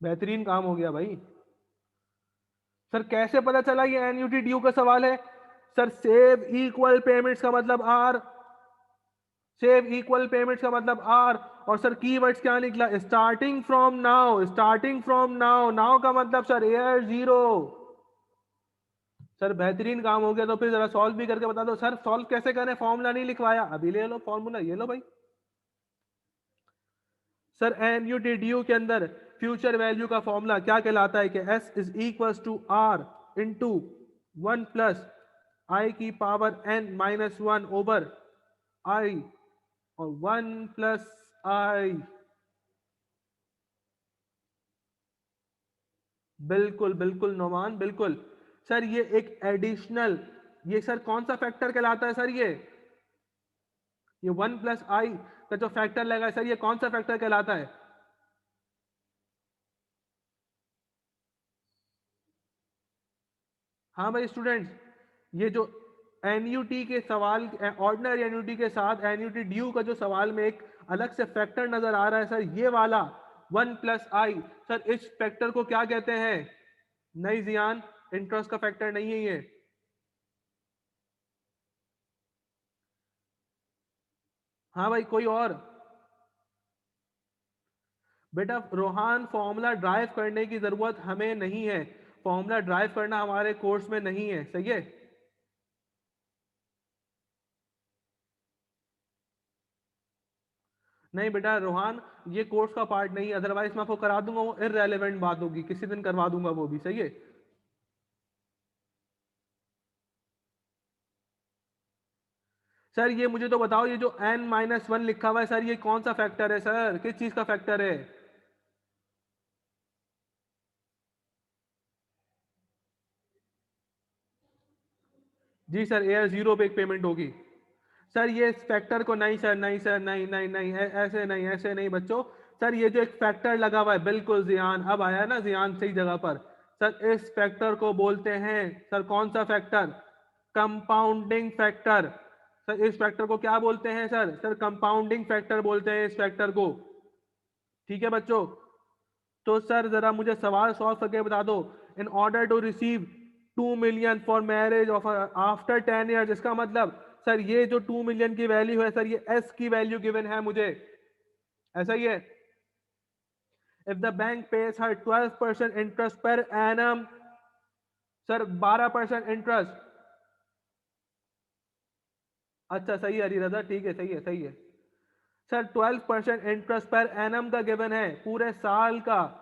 बेहतरीन काम हो गया भाई। सर कैसे पता चला ये एन्युटी ड्यू का सवाल है? सर सेव इक्वल पेमेंट्स का मतलब आर, सेव इक्वल पेमेंट्स का मतलब आर, और सर कीवर्ड्स क्या निकला? Starting from now, starting from now, now का मतलब सर ईयर 0। सर बेहतरीन काम हो गया। तो फिर जरा सॉल्व भी करके बता दो। सर सॉल्व कैसे करें? फॉर्मूला नहीं लिखवाया, अभी ले लो फॉर्मूला, ये लो भाई। सर एन्युटी ड्यू के अंदर फ्यूचर वैल्यू का फॉर्मूला क्या कहलाता है कि S is equal to R into 1 plus I की power n minus 1 over I, और 1 प्लस आई। बिल्कुल बिल्कुल नोमान, बिल्कुल। सर ये एक एडिशनल, ये सर कौन सा फैक्टर कहलाता है सर? ये 1 प्लस आई का जो फैक्टर लगा है सर, ये कौन सा फैक्टर कहलाता है? हाँ भाई स्टूडेंट्स, ये जो एनयूटी के सवाल, ऑर्डिनरी एनयूटी के साथ एनयूटी ड्यू का जो सवाल में एक अलग से फैक्टर नजर आ रहा है सर, ये वाला 1 प्लस आई, सर इस फैक्टर को क्या कहते हैं? नहीं जियान, इंटरेस्ट का फैक्टर नहीं है ये। हाँ भाई कोई और? बेटा रोहान, फॉर्मूला ड्राइव करने की जरूरत हमें नहीं है, फॉर्मूला ड्राइव करना हमारे कोर्स में नहीं है, सही है। नहीं बेटा रोहान, ये कोर्स का पार्ट नहीं है, अदरवाइज मैं आपको करा दूंगा, वो इररेलेवेंट बात होगी, किसी दिन करवा दूंगा वो भी, सही है। सर ये मुझे तो बताओ, ये जो n-1 लिखा हुआ है सर, ये कौन सा फैक्टर है सर, किस चीज का फैक्टर है? जी सर, एयर जीरो पे एक पेमेंट होगी। सर ये इस फैक्टर को नहीं सर, नहीं सर, नहीं नहीं नहीं, ऐसे नहीं, ऐसे नहीं बच्चों। सर ये जो एक फैक्टर लगा हुआ है, बिल्कुल जियान, अब आया ना जियान सही जगह पर। सर इस फैक्टर को बोलते हैं, सर कौन सा फैक्टर? Compounding factor. सर इस फैक्टर को क्या बोलते हैं सर? सर कंपाउंडिंग फैक्टर बोलते हैं इस फैक्टर को। ठीक है बच्चों, तो सर जरा मुझे सवाल सॉल्व करके बता दो। In order to receive 2 million for marriage of after 10 years, इसका मतलब सर ये जो 2 मिलियन की वैल्यू है सर, ये एस की वैल्यू गिवन है मुझे, ऐसा ही है। If the bank page her 12% interest per annum, sir 12% interest. अच्छा सही है हरी रजा, ठीक है, सही है, सही है। सर 12% इंटरेस्ट पर एनम का गिवन है, पूरे साल का।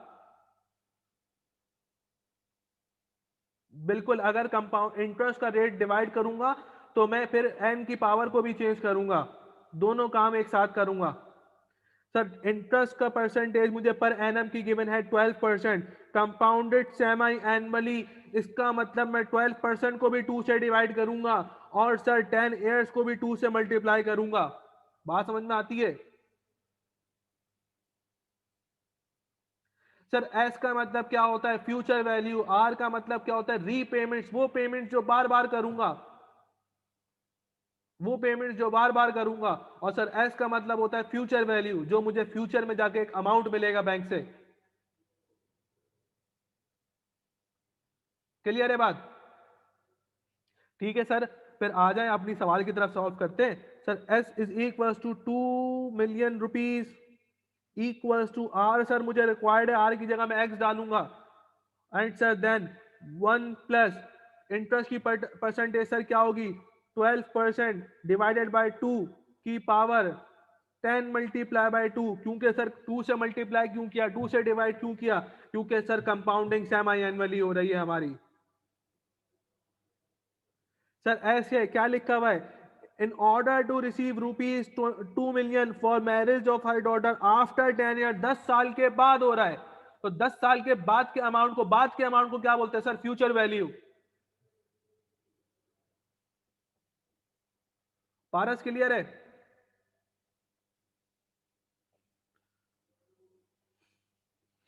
बिल्कुल, अगर कंपाउंड इंटरेस्ट का रेट डिवाइड करूंगा तो मैं फिर एन की पावर को भी चेंज करूंगा, दोनों काम एक साथ करूंगा। सर इंटरेस्ट का परसेंटेज मुझे पर एनम की गिवन है 12%, कंपाउंडेड सेमी एनुअली, इसका मतलब मैं 12% को भी 2 से डिवाइड करूंगा और सर 10 ईयर्स को भी 2 से मल्टीप्लाई करूंगा। बात समझ में आती है? सर एस का मतलब क्या होता है? Future value. आर का मतलब क्या होता है? रीपेमेंट्स, वो पेमेंट जो बार बार करूंगा, वो पेमेंट जो बार बार करूंगा। और सर एस का मतलब होता है फ्यूचर वैल्यू, जो मुझे फ्यूचर में जाके एक अमाउंट मिलेगा बैंक से। क्लियर है बात? ठीक है सर, फिर आ जाए अपनी सवाल की तरफ, सॉल्व करते हैं। Sir S is equal to 2 million rupees equals to R, sir मुझे रिक्वायर्ड है आर की जगह मैं एक्स डालूंगा। And sir then 1 plus interest की परसेंटेज सर क्या होगी? 12% डिवाइडेड बाय 2 की पावर 10 मल्टीप्लाई बाय 2। क्योंकि सर 2 से मल्टीप्लाई क्यों किया, 2 से डिवाइड क्यों किया? क्योंकि सर कंपाउंडिंग सेमी एनुअली हो रही है हमारी। सर ऐसे क्या लिखा हुआ है? In order to receive rupees 2 million for marriage of her daughter after 10 year, 10 साल के बाद हो रहा है, तो 10 साल के बाद के अमाउंट को, बाद के अमाउंट को क्या बोलते हैं sir? Future value. Paras clear है?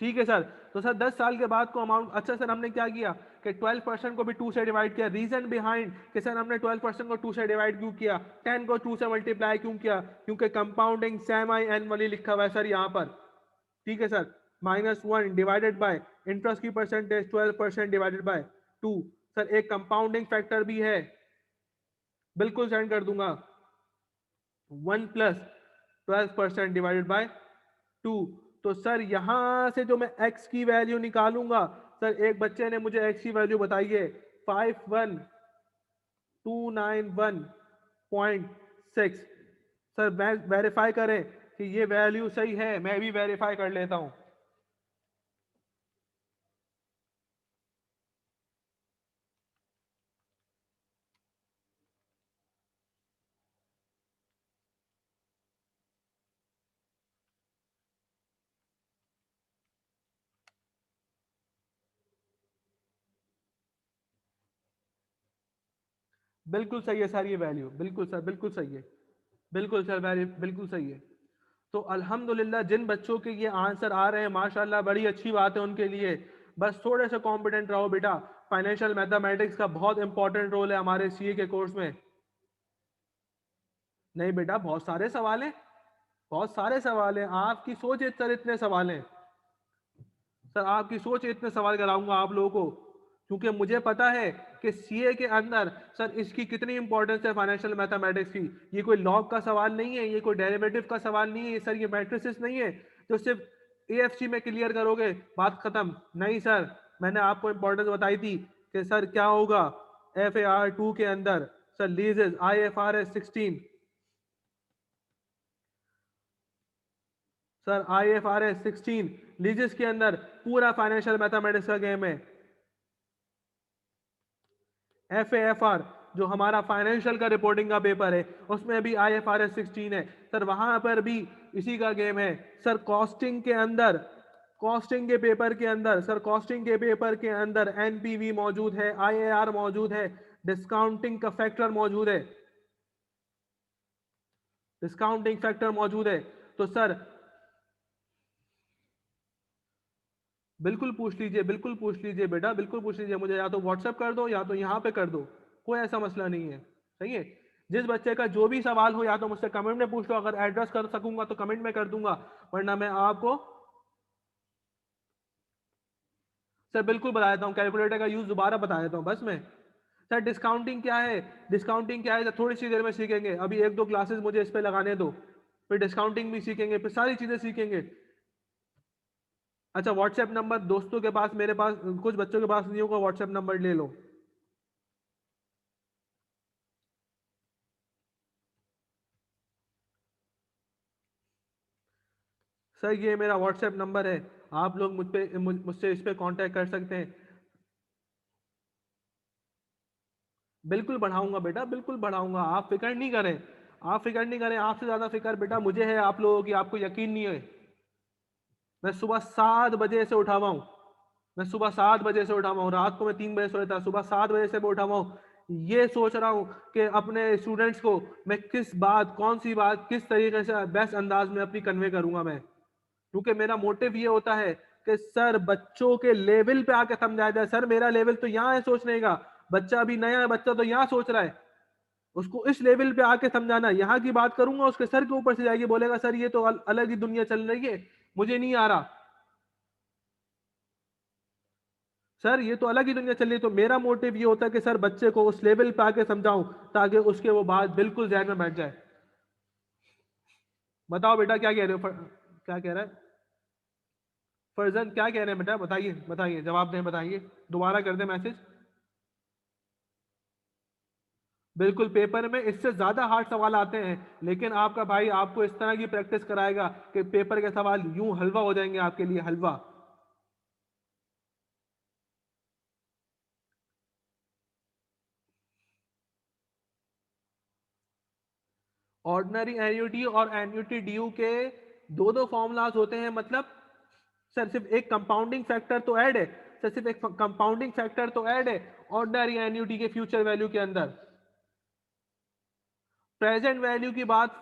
ठीक है सर, तो सर 10 साल के बाद को अमाउंट, अच्छा सर हमने क्या किया कि 12% को भी 2 से डिवाइड किया। रीजन बिहाइंड कि सर हमने 12% को 2 से डिवाइड क्यों किया, 10 को 2 से मल्टीप्लाई क्यों किया? क्योंकि कंपाउंडिंग सेमी एनुअली लिखा हुआ है सर यहाँ पर। ठीक है सर, -1 डिवाइडेड बाय इंटरेस्ट की परसेंटेज 12% डिवाइडेड बाय 2। सर एक कंपाउंडिंग फैक्टर भी है, बिल्कुल सेंड कर दूंगा, 1 प्लस 12% डिवाइडेड बाय 2। तो सर यहां से जो मैं x की वैल्यू निकालूंगा, सर एक बच्चे ने मुझे x की वैल्यू बताई है 51291.6। सर वेरीफाई करें कि ये वैल्यू सही है, मैं भी वेरीफाई कर लेता हूं। बिल्कुल सही है सर ये वैल्यू, बिल्कुल सर, बिल्कुल सही है, बिल्कुल सर वैल्यू बिल्कुल सही है। तो अल्हम्दुलिल्लाह जिन बच्चों के ये आंसर आ रहे हैं माशाल्लाह बड़ी अच्छी बात है उनके लिए। बस थोड़े से कॉम्पिटेंट रहो बेटा, फाइनेंशियल मैथमेटिक्स का बहुत इंपॉर्टेंट रोल है हमारे सीए के कोर्स में। नहीं बेटा बहुत सारे सवाल हैं, बहुत सारे सवाल हैं, आपकी सोच सर इतने सवाल हैं सर, आपकी सोच इतने सवाल कराऊंगा आप लोगों को, क्योंकि मुझे पता है कि सीए के अंदर सर इसकी कितनी इंपॉर्टेंस है फाइनेंशियल मैथमेटिक्स की। ये कोई लॉग का सवाल नहीं है, ये कोई डेरिवेटिव का सवाल नहीं है सर, ये मैट्रिसेस नहीं है जो सिर्फ AFC में क्लियर करोगे, बात खत्म। नहीं सर, मैंने आपको इंपॉर्टेंस बताई थी कि सर क्या होगा FAR 2 के अंदर, सर लीजेस IFRS 16, सर IFRS 16 लीजेस के अंदर पूरा फाइनेंशियल मैथमेटिक्स का गेम है। FAFR जो हमारा फाइनेंशियल का रिपोर्टिंग का पेपर है, उसमें भी IFRS 16 है सर, वहां पर भी इसी का गेम है सर। कॉस्टिंग के अंदर, कॉस्टिंग के पेपर के अंदर सर, कॉस्टिंग के पेपर के अंदर NPV मौजूद है, IAR मौजूद है, डिस्काउंटिंग का फैक्टर मौजूद है, डिस्काउंटिंग फैक्टर मौजूद है। तो सर बिल्कुल पूछ लीजिए, बिल्कुल पूछ लीजिए बेटा, बिल्कुल पूछ लीजिए, मुझे या तो व्हाट्सएप कर दो या तो यहाँ पे कर दो, कोई ऐसा मसला नहीं है। सही है, जिस बच्चे का जो भी सवाल हो या तो मुझसे कमेंट में पूछ लो, अगर एड्रेस कर सकूंगा तो कमेंट में कर दूंगा, वरना मैं आपको सर बिल्कुल बता देता हूँ, कैलकुलेटर का यूज दोबारा बता देता हूँ बस मैं। सर डिस्काउंटिंग क्या है, डिस्काउंटिंग क्या है सर, थोड़ी सी देर में सीखेंगे, अभी 1-2 क्लासेस मुझे इस पे लगाने दो, फिर डिस्काउंटिंग भी सीखेंगे, फिर सारी चीजें सीखेंगे। अच्छा व्हाट्सएप नंबर दोस्तों के पास, मेरे पास कुछ बच्चों के पास नहीं होगा, व्हाट्सएप नंबर ले लो। सर ये मेरा व्हाट्सएप नंबर है, आप लोग मुझसे इस पे कांटेक्ट कर सकते हैं। बिल्कुल बढ़ाऊंगा बेटा, बिल्कुल बढ़ाऊंगा, आप फिक्र नहीं करें, आप फिक्र नहीं करें, आपसे ज्यादा फिक्र बेटा मुझे है आप लोगों की, आपको यकीन नहीं है। मैं सुबह 7 बजे से उठा हुआ हूँ, मैं सुबह 7 बजे से उठा हुआ हूँ, रात को मैं 3 बजे सोया था, सुबह 7 बजे से मैं उठा हुआ हूँ। ये सोच रहा हूँ कि अपने स्टूडेंट्स को मैं किस बात, कौन सी बात, किस तरीके से बेस्ट अंदाज में अपनी कन्वे करूंगा मैं, क्योंकि मेरा मोटिव ये होता है कि सर बच्चों के लेवल पे आके समझाया जाए। सर मेरा लेवल तो यहाँ है सोचने का, बच्चा अभी नया है, बच्चा तो यहाँ सोच रहा है, उसको इस लेवल पे आके समझाना, यहाँ की बात करूंगा उसके सर के ऊपर से जाएगी, बोलेगा सर ये तो अलग ही दुनिया चल रही है, मुझे नहीं आ रहा सर, ये तो अलग ही दुनिया चल रही है। तो मेरा मोटिव ये होता है कि सर बच्चे को उस लेवल पे आके समझाऊं ताकि उसके वो बात बिल्कुल ध्यान में बैठ जाए। बताओ बेटा क्या कह रहे हो, क्या कह रहा है फरजन, क्या कह रहे हैं बेटा, बताइए बताइए, जवाब दें, बताइए, दोबारा कर दें मैसेज। बिल्कुल पेपर में इससे ज्यादा हार्ड सवाल आते हैं, लेकिन आपका भाई आपको इस तरह की प्रैक्टिस कराएगा कि पेपर के सवाल यूं हलवा हो जाएंगे आपके लिए, हलवा। ऑर्डिनरी एन्युटी और एन्युटी ड्यू के दो फॉर्मूलाज होते हैं, मतलब सर सिर्फ एक कंपाउंडिंग फैक्टर तो ऐड है, सर सिर्फ एक कंपाउंडिंग फैक्टर तो ऐड है ऑर्डिनरी एन्युटी के फ्यूचर वैल्यू के अंदर। प्रेजेंट वैल्यू की बात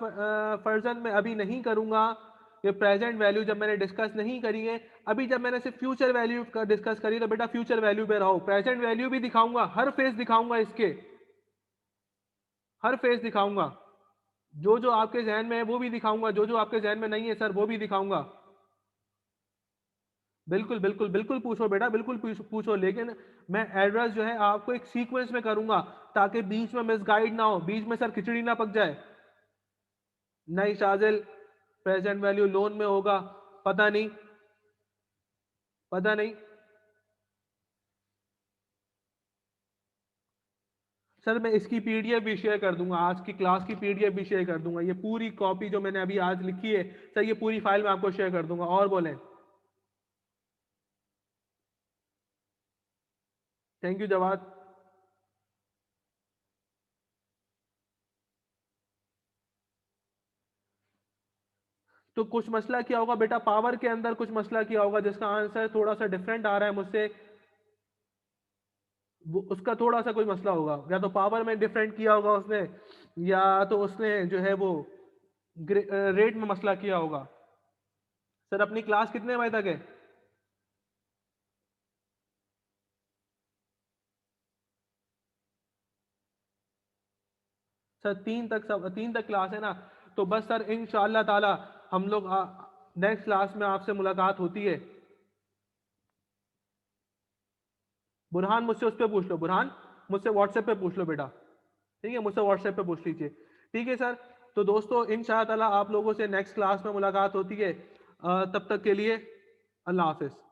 फर्जन में अभी नहीं करूंगा, ये प्रेजेंट वैल्यू जब मैंने डिस्कस नहीं करी है, अभी जब मैंने सिर्फ फ्यूचर वैल्यू का डिस्कस करी तो बेटा फ्यूचर वैल्यू पे रहो, प्रेजेंट वैल्यू भी दिखाऊंगा, हर फेस दिखाऊंगा इसके, हर फेस दिखाऊंगा, जो जो आपके जहन में है वो भी दिखाऊंगा, जो जो आपके जहन में नहीं है सर वो भी दिखाऊंगा। बिल्कुल बिल्कुल बिल्कुल पूछो बेटा, बिल्कुल पूछो, लेकिन मैं एड्रेस जो है आपको एक सीक्वेंस में करूंगा ताकि बीच में मिसगाइड ना हो, बीच में सर खिचड़ी ना पक जाए। नहीं शाजिल, प्रेजेंट वैल्यू लोन में होगा, पता नहीं, पता नहीं सर, मैं इसकी पीडीएफ भी शेयर कर दूंगा, आज की क्लास की पीडीएफ भी शेयर कर दूंगा, ये पूरी कॉपी जो मैंने अभी आज लिखी है सर, ये पूरी फाइल में आपको शेयर कर दूंगा। और बोलें, थैंक यू जवाद। तो कुछ मसला किया होगा बेटा, पावर के अंदर कुछ मसला किया होगा जिसका आंसर थोड़ा सा डिफरेंट आ रहा है मुझसे, उसका थोड़ा सा कोई मसला होगा, या तो पावर में डिफरेंट किया होगा उसने, या तो उसने जो है वो रेट में मसला किया होगा। सर अपनी क्लास कितने बजे तक है? सर 3 तक क्लास है ना, तो बस सर इंशाअल्लाह ताला हम लोग नेक्स्ट क्लास में आपसे मुलाकात होती है। बुरहान मुझसे उस पर पूछ लो, बुरहान मुझसे व्हाट्सएप पे पूछ लो बेटा, ठीक है, मुझसे व्हाट्सएप पे पूछ लीजिए, ठीक है सर। तो दोस्तों इंशाअल्लाह ताला आप लोगों से नेक्स्ट क्लास में मुलाकात होती है, तब तक के लिए अल्लाह हाफिज।